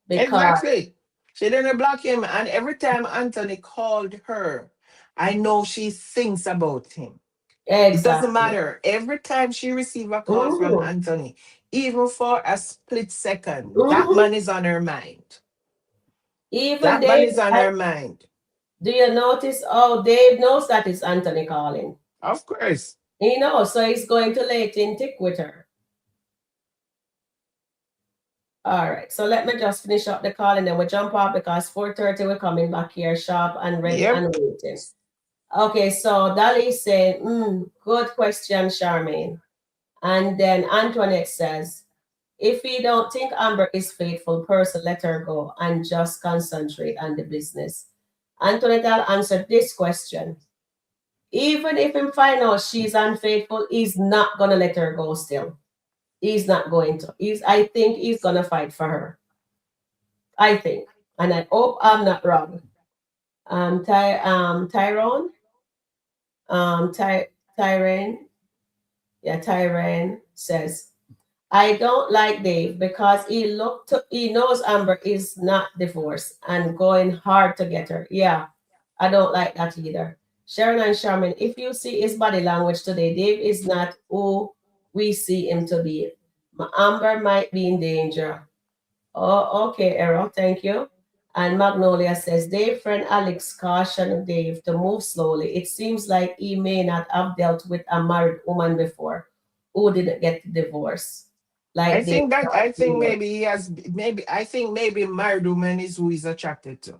because Exactly. She didn't block him. And every time Anthony called her, I know she thinks about him. It doesn't exactly. matter. Every time she receives a call from Hmm. Anthony, even for a split second, that Hmm. man is on her mind. Even That man Dave, is on her mind. do you notice? Oh, Dave knows that it's Anthony calling. Of course. He knows, so he's going to lay it in thick with her. All right, so let me just finish up the call and then we'll jump off because 4:30 we're coming back here sharp and ready Yep. and waiting. Okay, so Dolly said, good question, Charmaine. And then Antoinette says, if we don't think Amber is faithful person, let her go and just concentrate on the business. Antoinette, I'll answer this question. Even if him find out she's unfaithful, he's not gonna let her go still. He's not going to. I think he's gonna fight for her. I think. And I hope I'm not wrong. Tyrone, Tyrone, yeah, Tyrone says, I don't like Dave because he knows Amber is not divorced and going hard to get her. Yeah, I don't like that either. Sharon and Sherman, if you see his body language today, Dave is not who we see him to be. Amber might be in danger. Oh, okay, Errol, thank you. And Magnolia says, Dave, friend Alex cautioned Dave to move slowly. It seems like he may not have dealt with a married woman before who didn't get divorced. Like Dave I got think divorced. maybe he has maybe I think maybe married woman is who he's attracted to.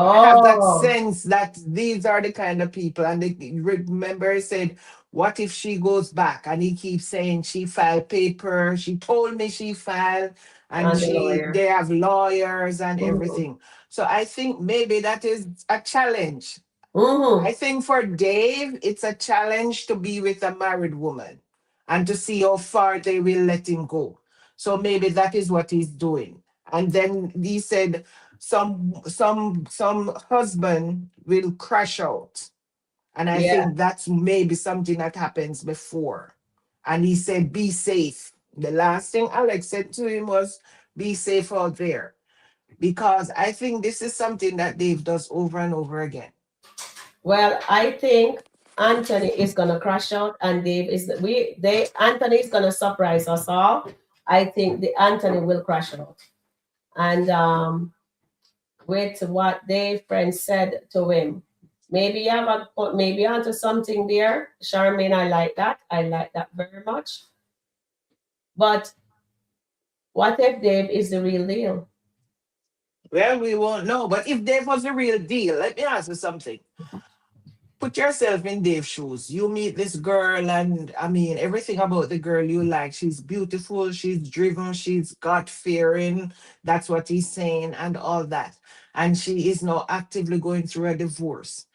I have that Oh, sense that these are the kind of people. And they, remember, he said, what if she goes back? And he keeps saying she filed paper. She told me she filed, and and the they lawyer. have lawyers and Mm-hmm. everything. So I think maybe that is a challenge. Mm-hmm. I think for Dave, it's a challenge to be with a married woman and to see how far they will let him go. So maybe that is what he's doing. And then he said some husband will crash out. And I Yeah. think that's maybe something that happens before. And he said, be safe. The last thing Alex said to him was, be safe out there. Because I think this is something that Dave does over and over again. Well, I think Anthony is gonna crash out, and Dave is Anthony is gonna surprise us all. I think the Anthony will crash out, and with what Dave friend said to him, maybe you have maybe onto something there, Charmaine. I like that. I like that very much. But what if Dave is the real deal? Well, we won't know. But if Dave was the real deal, let me ask you something. Put yourself in Dave's shoes. You meet this girl, and I mean, everything about the girl you like. She's beautiful, she's driven, she's God fearing. That's what he's saying, and all that. And she is now actively going through a divorce.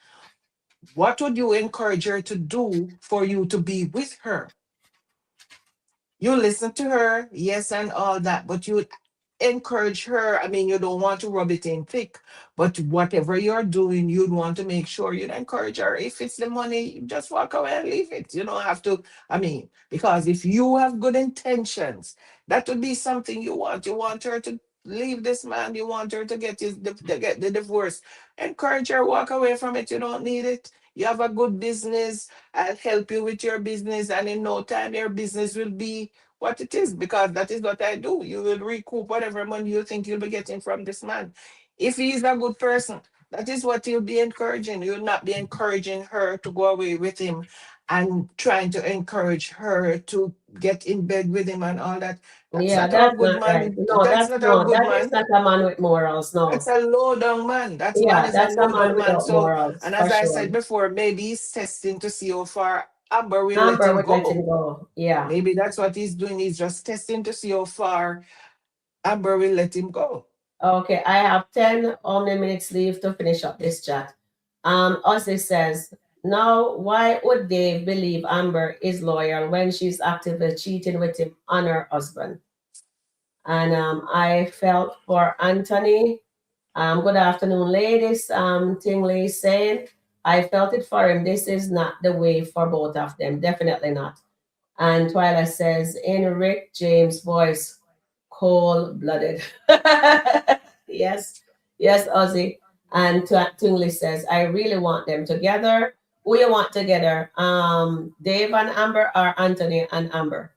What would you encourage her to do for you to be with her? You listen to her, yes, and all that, but you encourage her. I mean, you don't want to rub it in thick, but whatever you're doing, you'd want to make sure you'd encourage her. If it's the money, you just walk away and leave it. You don't have to, I mean, because if you have good intentions, that would be something you want. You want her to leave this man, you want her to get get the divorce. Encourage her, walk away from it. You don't need it. You have a good business. I'll help you with your business, and in no time, your business will be what it is, because that is what I do. You will recoup whatever money you think you'll be getting from this man. If he's a good person, that is what you'll be encouraging. You'll not be encouraging her to go away with him and trying to encourage her to get in bed with him and all that. That's Yeah, not how that's good not right. man. No, That's that's not how no, good that is man. not a man with morals. That's No. a low down man. That man Yeah, is a that's a low man down man. without So, morals and for as I sure. said before, maybe he's testing to see how far Amber will let Amber him would let him go. go. Yeah. Maybe that's what he's doing. He's just testing to see how far Amber will let him go. Okay, I have 10 only minutes leave to finish up this chat. Ozzy says, now why would Dave believe Amber is loyal when she's actively cheating with him on her husband? And I felt for Anthony. Good afternoon, ladies. Tingley is saying, I felt it for him. This is not the way for both of them. Definitely not. And Twyla says, in Rick James' voice, cold blooded. Yes, yes, Ozzy. And Tingley says, I really want them together. Who you want together? Dave and Amber or Anthony and Amber?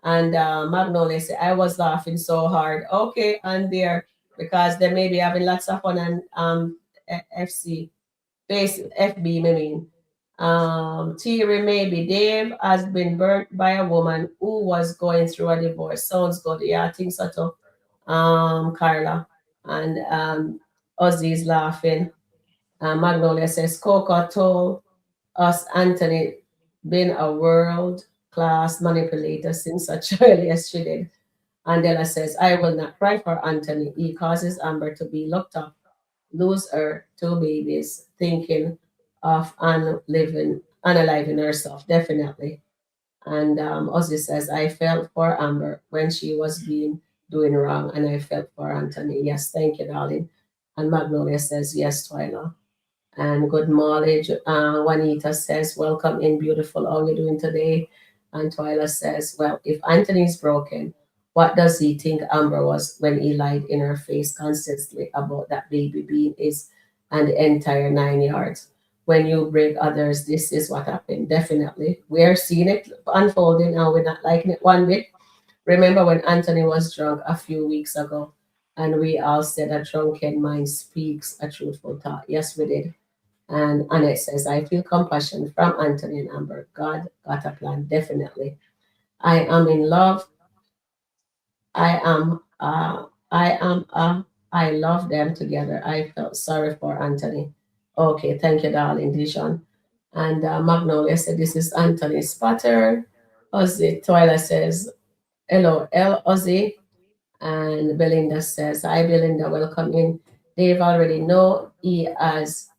And Magnolia said, I was laughing so hard. Okay, and there, because they may be having lots of fun and FC, face FB, I mean. Thierry, maybe Dave has been burnt by a woman who was going through a divorce. Sounds good. Yeah, I think so too. Carla. And Ozzy is laughing. Magnolia says, Coco told us Anthony been a world class manipulator since a child. Yes, she did. Andela says, I will not cry for Anthony. He causes Amber to be locked up, lose her two babies, thinking of unaliving herself, definitely. And Ozzy says, I felt for Amber when she was being doing wrong, and I felt for Anthony. Yes, thank you, darling. And Magnolia says, yes, Twyla. And good morning. Juanita says, welcome in, beautiful. How are you doing today? And Twyla says, well, if Anthony's broken, what does he think Amber was when he lied in her face constantly about that baby being his and the entire 9 yards? When you break others, this is what happened. Definitely. We're seeing it unfolding and we're not liking it one bit. Remember when Anthony was drunk a few weeks ago and we all said a drunken mind speaks a truthful thought? Yes, we did. And Annette says, I feel compassion from Anthony and Amber. God got a plan, definitely. I am in love. I love them together. I felt sorry for Anthony. Okay, thank you, darling, Dijon. And Magnolia said, this is Anthony's pattern. Ozzy Twyla says, hello, L. Ozzy. And Belinda says, hi, Belinda, welcome in. Dave already know he has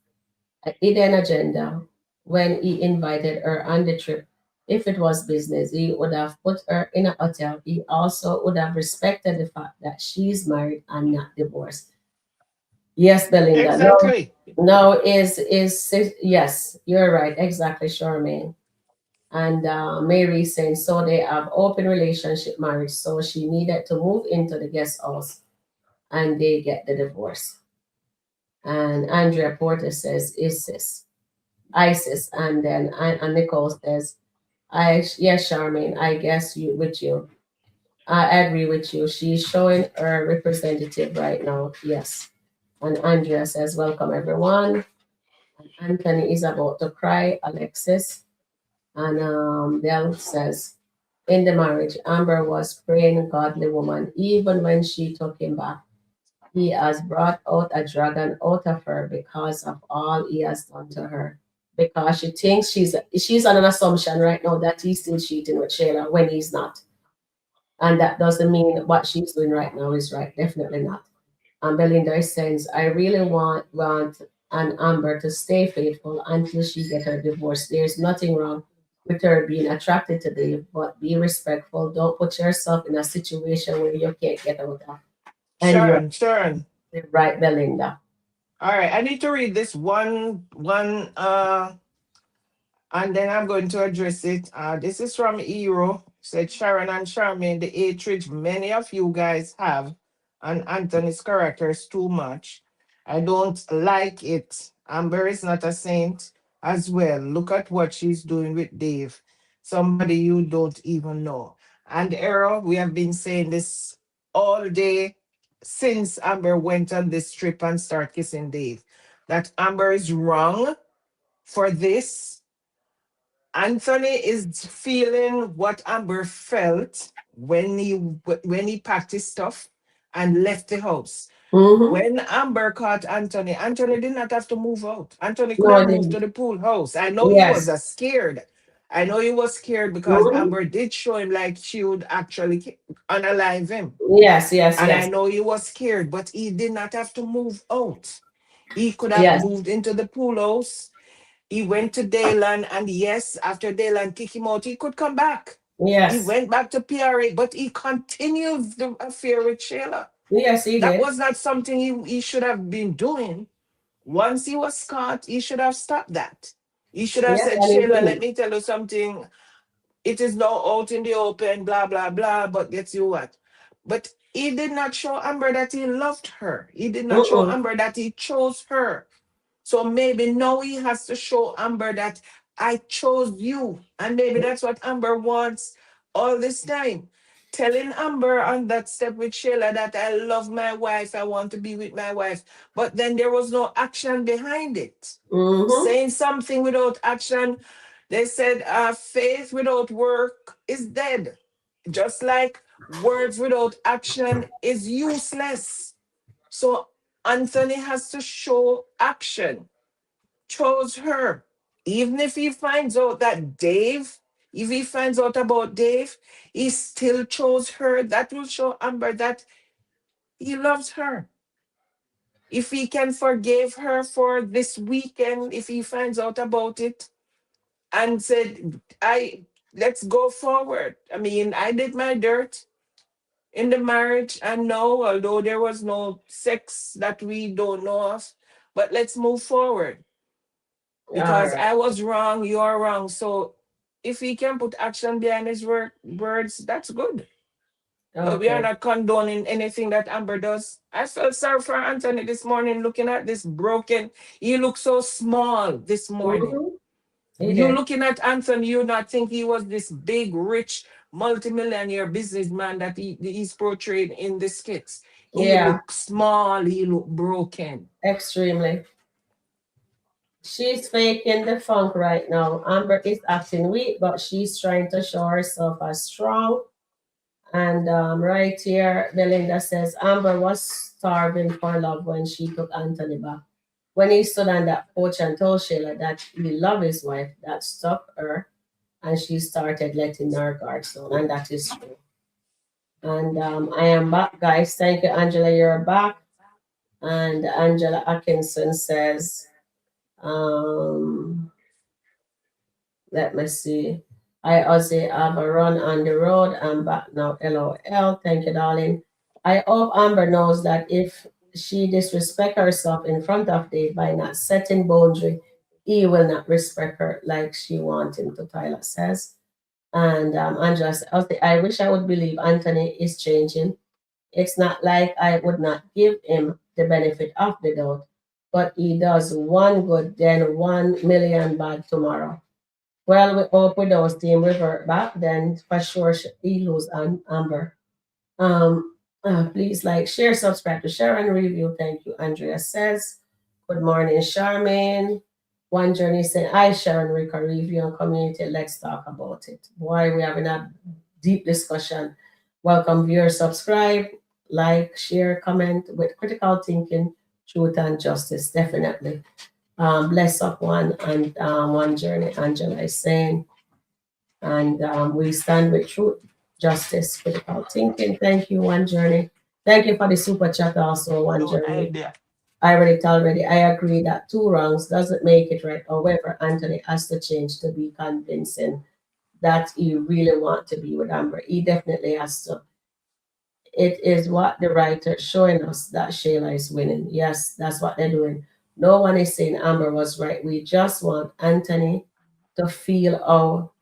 a hidden agenda when he invited her on the trip. If it was business, he would have put her in a hotel. He also would have respected the fact that she's married and not divorced. Yes, Belinda. No, Exactly. no, yes, you're right. Exactly, Charmaine. And Mary saying, so they have open relationship marriage. So she needed to move into the guest house and they get the divorce. And Andrea Porter says, ISIS. And then and Nicole says, yes, Charmaine, I guess you. I agree with you. She's showing her representative right now. Yes. And Andrea says, welcome everyone. And Anthony is about to cry, Alexis. And Del says, in the marriage, Amber was praying godly woman, even when she took him back. He has brought out a dragon out of her because of all he has done to her. Because she thinks she's on an assumption right now that he's still cheating with Shayla when he's not. And that doesn't mean what she's doing right now is right. Definitely not. And Belinda says, I really want an Amber to stay faithful until she get her divorce. There's nothing wrong with her being attracted to Dave, but be respectful. Don't put yourself in a situation where you can't get out of. And you're Sharon. right, Belinda. All right, I need to read this one and then I'm going to address it. This is from Hero. Said Sharon and Charmaine, the hatred many of you guys have and Anthony's character is too much. I don't like it. Amber is not a saint as well. Look at what she's doing with Dave, somebody you don't even know. And Arrow, we have been saying this all day since Amber went on this trip and started kissing Dave. That Amber is wrong for this. Anthony is feeling what Amber felt when he packed his stuff and left the house. Mm-hmm. When Amber caught Anthony, Anthony did not have to move out. Anthony could No, I have moved didn't. to the pool house. I know he was Yes. scared. I know he was scared because Mm-hmm. Amber did show him like she would actually unalive him. Yes, yes, And I yes. know he was scared, but he did not have to move out. He could have Yes. moved into the pool house. He went to Daylan, and yes, after Daylan kicked him out, he could come back. He Yes. went back to PRA, but he continued the affair with Shayla. Yes, he That did. was not something he should have been doing. Once he was caught, he should have stopped that. He should have Yes, said, and he Shayla, let didn't. me tell you something. It is now out in the open, blah, blah, blah, but guess you what? But he did not show Amber that he loved her. He did not show Mm-mm. Amber that he chose her. So maybe now he has to show Amber that I chose you. And maybe that's what Amber wants all this time. Telling Amber on that step with Shayla that I love my wife, I want to be with my wife. But then there was no action behind it. Mm-hmm. Saying something without action, they said faith without work is dead. Just like words without action is useless. So Anthony has to show action. Chose her. Even if he finds out that Dave, if he finds out about Dave, he still chose her. That will show Amber that he loves her. If he can forgive her for this weekend, if he finds out about it and said, let's go forward. I mean, I did my dirt in the marriage, and no, although there was no sex that we don't know of, but let's move forward. All Because right. I was wrong, you're wrong. So if he can put action behind his words, that's good. But we are Okay. not condoning anything that Amber does. I felt sorry for Anthony this morning looking at this broken. He looked so small this morning. Mm-hmm. He You did. looking at Anthony, you not think he was this big, rich, multimillionaire businessman that he's portrayed in the skits. He Yeah, looked small, he looked broken. extremely. She's faking the funk right now. Amber is acting weak, but she's trying to show herself as strong. And right here, Belinda says Amber was starving for love when she took Anthony back. When he stood on that porch and told Sheila that he loved his wife, that struck her, and she started letting her guard down, and that is true. And I am back, guys. Thank you, Angela. You're back. And Angela Atkinson says, um, let me see. I also have a run on the road. I'm back now. LOL. Thank you, darling. I hope Amber knows that if she disrespect herself in front of Dave by not setting boundary, he will not respect her like she wants him to, Tyler says. And Angela says, "Okay, I wish I would believe Anthony is changing. It's not like I would not give him the benefit of the doubt, but he does one good, then 1 million bad tomorrow. Well, we hope we don't see him revert back, then for sure he lose on Amber. Please like, share, subscribe to Sharon Review. Thank you, Andrea says. Good morning, Charmaine. One Journey saying, I, Sharon Rica Review and Community. Let's talk about it. Boy, we're having a deep discussion. Welcome, viewers, subscribe. like, share, comment with critical thinking, truth, and justice. Definitely. Bless up one and one journey, Angela is saying. And we stand with truth, justice, critical thinking. Thank you, one journey. Thank you for the super chat also, one No journey. idea. I read it already. I agree that two wrongs doesn't make it right. However, Anthony has to change to be convincing that he really want to be with Amber. He definitely has to. It is what the writer is showing us that Shayla is winning. Yes, that's what they're doing. No one is saying Amber was right. We just want Anthony to feel how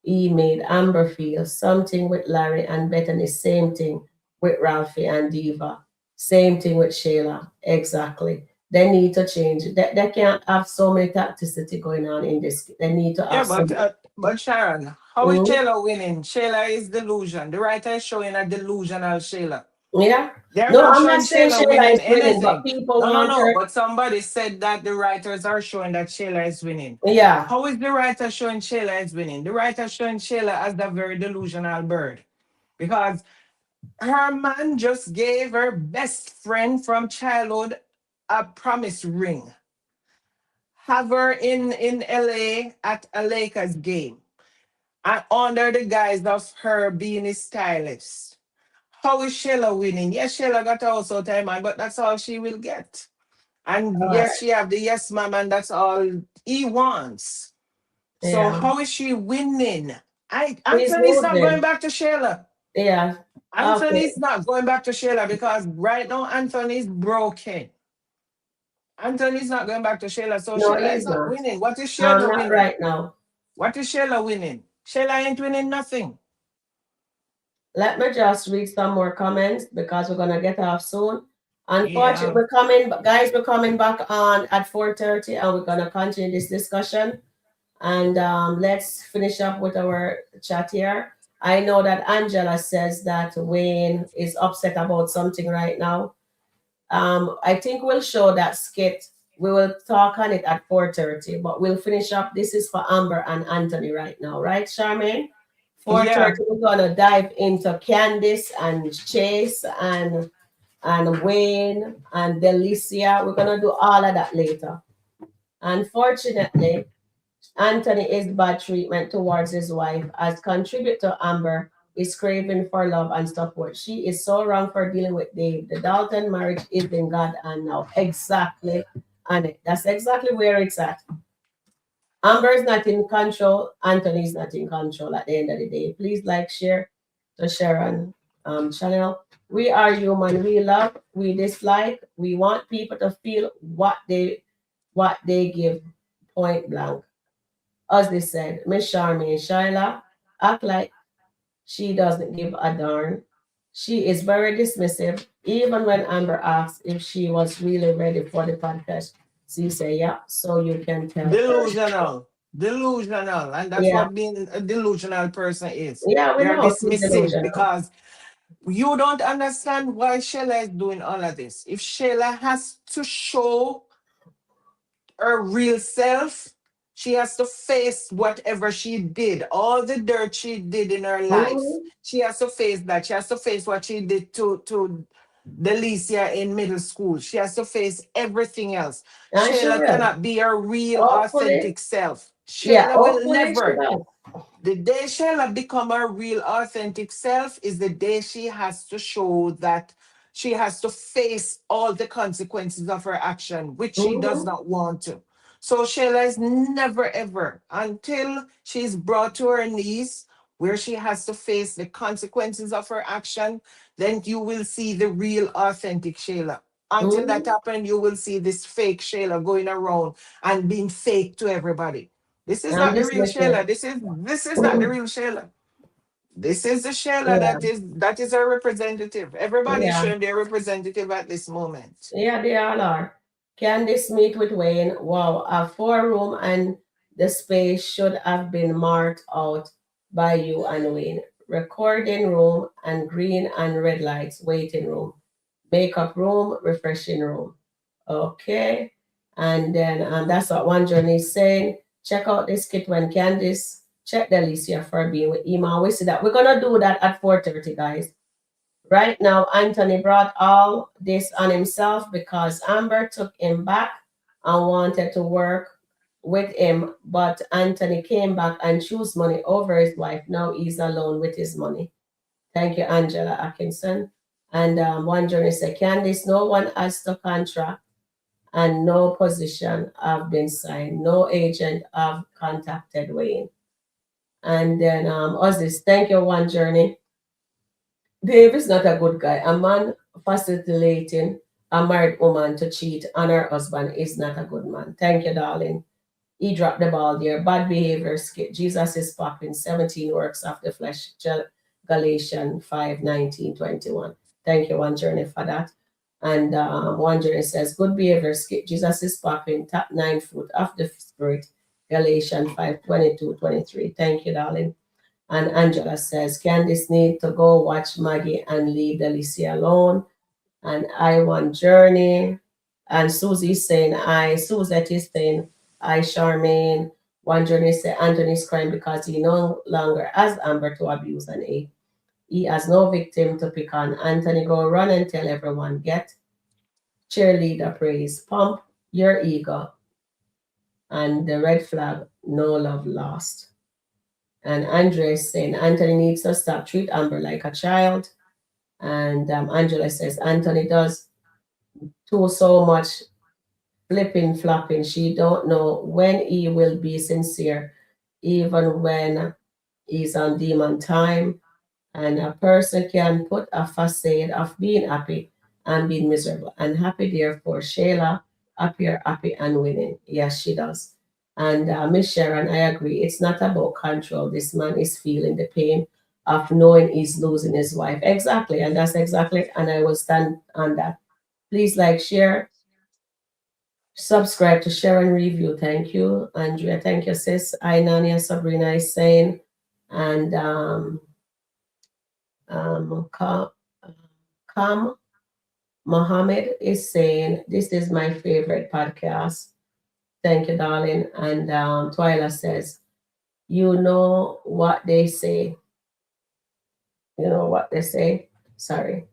he made Amber feel. Something with Larry and Bethany, same thing with Ralphie and Diva. Same thing with Shayla. Exactly. They need to change. They can't have so many toxicity going on in this. They need to Yeah, have some. but Sharon, how is Mhm. Shayla winning? Shayla is delusion. The writer is showing a delusional Shayla. Yeah. They're No, not I'm not showing saying Shayla Shayla winning is winning, but anything. people No, no, want no. her. But somebody said that the writers are showing that Shayla is winning. Yeah. How is the writer showing Shayla is winning? The writer showing Shayla as the very delusional bird. Because her man just gave her best friend from childhood a promise ring. Have her in LA at a Lakers game. And under the guise of her being a stylist. How is Shayla winning? Yes, Shayla got a household time, man, but that's all she will get. And All yes, right. she have the yes ma'am, and that's all he wants. So Yeah. how is she winning? He's Anthony's not going losing. back to Shayla. Yeah. Okay. Anthony's not going back to Shayla because right now Anthony's broken. Anthony's not going back to Shayla, so No, Shayla is he's not not. winning. What is Shayla Not winning? right now. What is Shayla winning? Shayla ain't winning nothing. Let me just read some more comments because we're gonna get off soon. Unfortunately, Yeah. we're coming, guys. We're coming back on at 4:30, and we're gonna continue this discussion. And let's finish up with our chat here. I know that Angela says that Wayne is upset about something right now. I think we'll show that skit. We will talk on it at 4:30, but we'll finish up. This is for Amber and Anthony right now, right, Charmaine? Yeah. 4:30, we're gonna dive into Candice and Chase and Wayne and Delicia. We're gonna do all of that later. Unfortunately, Anthony is bad treatment towards his wife as contribute to Amber is craving for love and support. She is so wrong for dealing with Dave. The Dalton marriage is in God and now. Exactly. And that's exactly where it's at. Amber is not in control. Anthony is not in control at the end of the day. Please like, share the Sharon channel. We are human. We love, we dislike. We want people to feel what they give point blank. As they said, Miss Charmaine Shyla act like she doesn't give a darn. She is very dismissive, even when Amber asks if she was really ready for the podcast. She say, yeah, so you can tell her. Delusional. Delusional. And that's Yeah, what being a delusional person is. yeah, we You're know she's dismissive delusional. because you don't understand why Sheila is doing all of this. If Sheila has to show her real self, she has to face whatever she did, all the dirt she did in her life. Mhm. She has to face that. She has to face what she did to Delicia in middle school. She has to face everything else. And she Shayla will. cannot be her real, Hopefully, authentic self. yeah, Shayla will hopefully she never. does. The day Shayla become her real authentic self is the day she has to show that she has to face all the consequences of her action, which she does Mhm. not want to. So Shayla is never ever until she's brought to her knees where she has to face the consequences of her action, then you will see the real authentic Shayla. Until that Mhm. happens, you will see this fake Shayla going around and being fake to everybody. This is I'm not the real dismissive. Shayla. This is not the real Shayla. This is the Shayla Yeah, that is our representative. Everybody is yeah. showing their representative at this moment. Yeah, they all are. Can this meet with Wayne? Wow, a four-room and the space should have been marked out by you and Wayne. Recording room and green and red lights, waiting room, makeup room, refreshing room. Okay. And then that's what one journey is saying. Check out this kit when Candice check the Alicia for being with Ima. We see that. We're gonna do that at 4:30, guys. right now, Anthony brought all this on himself because Amber took him back and wanted to work with him, but Anthony came back and chose money over his wife. Now he's alone with his money. Thank you, Angela Atkinson. And one journalist said, Candice, no one has the contract and no position have been signed. No agent have contacted Wayne. And then Ozzy, thank you, One Journey. Dave is not a good guy. A man facilitating a married woman to cheat on her husband is not a good man. Thank you, darling. He dropped the ball there. Bad behavior, skit. Jesus is popping. 17 works of the flesh. Galatians 5:19-21. Thank you, One Journey, for that. And One Journey says, good behavior, skit. Jesus is popping. Top 9 fruit of the spirit. Galatians 5:22-23. Thank you, darling. And Angela says, Candice need to go watch Maggie and leave Delicia alone. And I want Journey. And Susie's saying, Suzette is saying, Charmaine. One Journey said, Anthony's crying because he no longer has Amber to abuse and hate. He has no victim to pick on. Anthony, go run and tell everyone, get cheerleader praise, pump your ego. And the red flag, no love lost. And Andre is saying, Anthony needs to stop treat Amber like a child. And Angela says, Anthony does too so much flipping, flopping. She don't know when he will be sincere, even when he's on demon time. And a person can put a facade of being happy and being miserable. And happy, therefore, Shayla appear happy and winning. Yes, she does. And Miss Sharon, I agree. It's not about control. This man is feeling the pain of knowing he's losing his wife. Exactly. And that's exactly, and I will stand on that. Please like, share, subscribe to Sharon Review. Thank you, Andrea. Thank you, sis. Hi, Nania. Sabrina is saying. And Kam Mohammed is saying, this is my favorite podcast. Thank you, darling. And Twyla says, you know what they say. You know what they say? Sorry.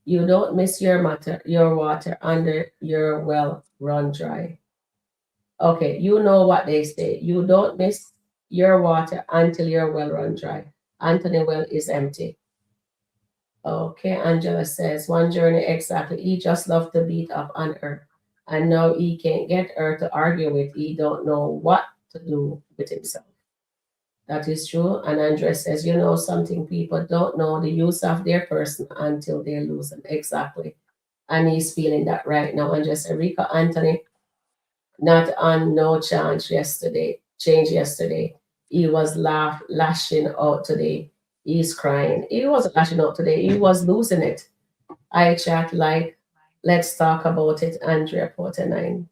You don't miss your water under your well run dry. Okay, you know what they say. You don't miss your water until your well run dry. Anthony well is empty. Okay, Angela says, One Journey, exactly. He just loved to beat up on her. And now he can't get her to argue with. He don't know what to do with himself. That is true. And Andrea says, you know something, people don't know the use of their person until they lose them. Exactly. And he's feeling that right now. And just Rico Anthony, not on no change yesterday. He was lashing out today. He's crying. He wasn't lashing out today. He was losing it. I chat like, let's talk about it, Andrea Porter 9.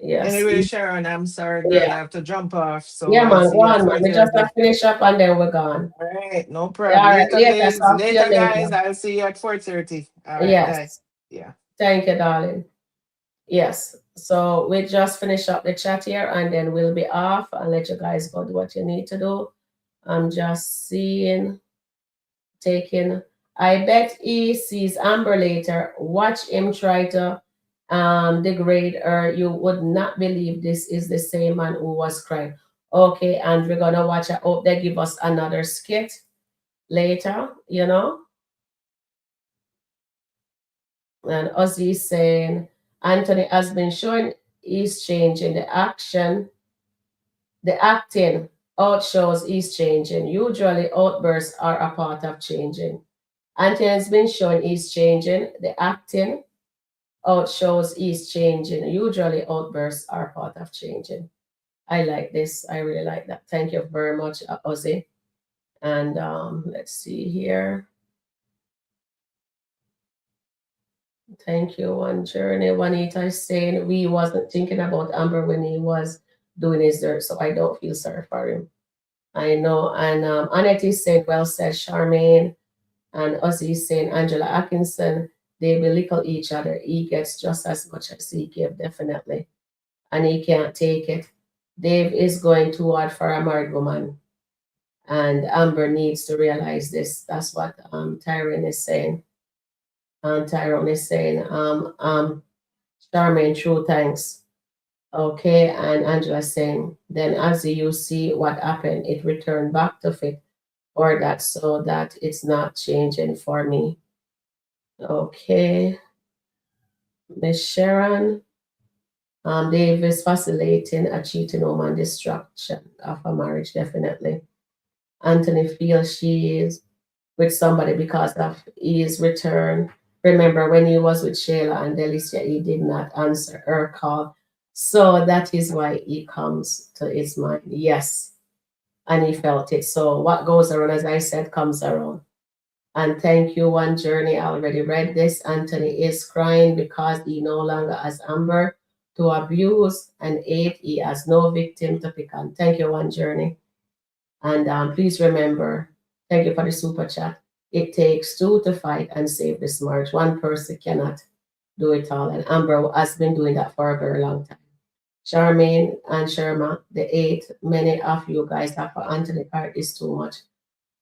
Yes. Anyway, Sharon, I'm sorry, girl. Yeah. I have to jump off. So Yeah, I'll man. see Go you at on, man. We just have 4:30. to finish up and then we're gone. All right, no Yeah, problem. all right. Later, Later. babes. Talk to you Later, later. guys. I'll see you at 4:30. All right, Yes. guys. Yeah. Thank you, darling. Yes. So we just finish up the chat here and then we'll be off and let you guys go do what you need to do. I'm just seeing, taking. I bet he sees Amber later. Watch him try to degrade her. You would not believe this is the same man who was crying. Okay, and we're gonna watch. I hope they give us another skit later, you know. And Ozzy is saying Anthony has been showing he's changing the action. The acting outshows he's changing. Usually outbursts are a part of changing. Anthony has been showing he's changing. The acting outshows he's changing. Usually outbursts are part of changing. I like this. I really like that. Thank you very much, Ozzy. And let's see here. Thank you, One Journey. Juanita is saying we wasn't thinking about Amber when he was doing his dirt, so I don't feel sorry for him. I know. And Annette is saying, well said, Charmaine. And Ozzy is saying, Angela Atkinson, they belittle each other. He gets just as much as he gives, definitely. And he can't take it. Dave is going too hard for a married woman. And Amber needs to realize this. That's what Tyrone is saying. Tyrone is saying, Charmaine, true thanks. Okay, and Angela saying, then as you see what happened, it returned back to fit, or that so that it's not changing for me. Okay. Miss Sharon, Dave is facilitating a cheating woman destruction of a marriage, definitely. Anthony feels she is with somebody because of his return. Remember when he was with Shayla and Delicia, he did not answer her call. So that is why he comes to his mind. Yes. And he felt it. So what goes around, as I said, comes around. And thank you, One Journey. I already read this. Anthony is crying because he no longer has Amber to abuse. And 8, he has no victim to pick on. Thank you, One Journey. And please remember, thank you for the super chat. It takes 2 to fight and save this marriage. One person cannot do it all. And Amber has been doing that for a very long time. Charmaine and Sherma, the 8, many of you guys have for Anthony part is too much.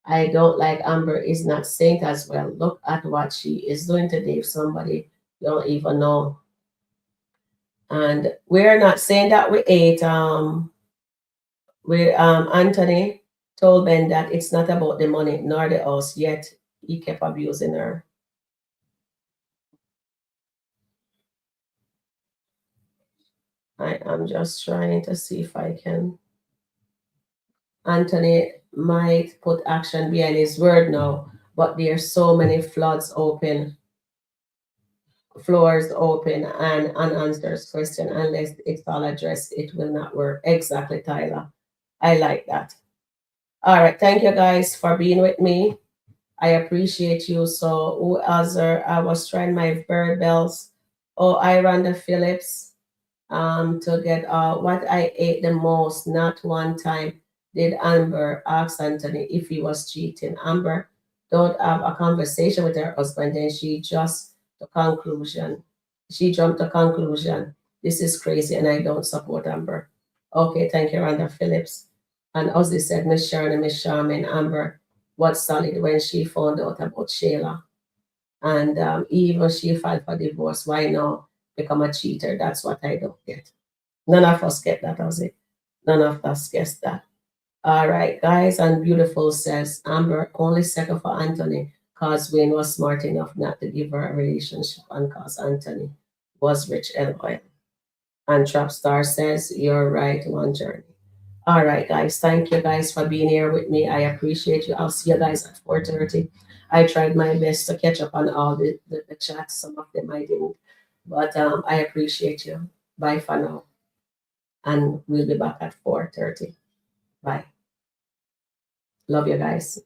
I don't like Amber is not saint as well. Look at what she is doing today. If somebody you don't even know. And we're not saying that we ate. Anthony told Ben that it's not about the money nor the house, yet he kept abusing her. I am just trying to see if I can. Anthony might put action behind his word now, but there's so many floors open and unanswered question. Unless it's all addressed, it will not work. Exactly, Tyler. I like that. All right, thank you guys for being with me. I appreciate you. So who else I was trying my bird bells. Oh, I Rhonda Phillips. To get what I ate the most, not one time did Amber ask Anthony if he was cheating. Amber don't have a conversation with her husband, then she just the conclusion. She jumped to conclusion. This is crazy and I don't support Amber. Okay, thank you, Rhonda Phillips. And Ozzy said, Miss Sharon and Miss Charmaine, Amber was solid when she found out about Shayla. And even she filed for divorce. Why now become a cheater? That's what I don't get. None of us get that, was it? None of us guess that. All right, guys, and Beautiful says Amber only second for Anthony because Wayne was smart enough not to give her a relationship and cause Anthony was rich and oil. And Trapstar says, you're right, One Journey. All right, guys, thank you guys for being here with me. I appreciate you. I'll see you guys at 4:30. I tried my best to catch up on all the chats. Some of them I didn't. But I appreciate you. Bye for now. And we'll be back at 4:30. Bye. Love you guys.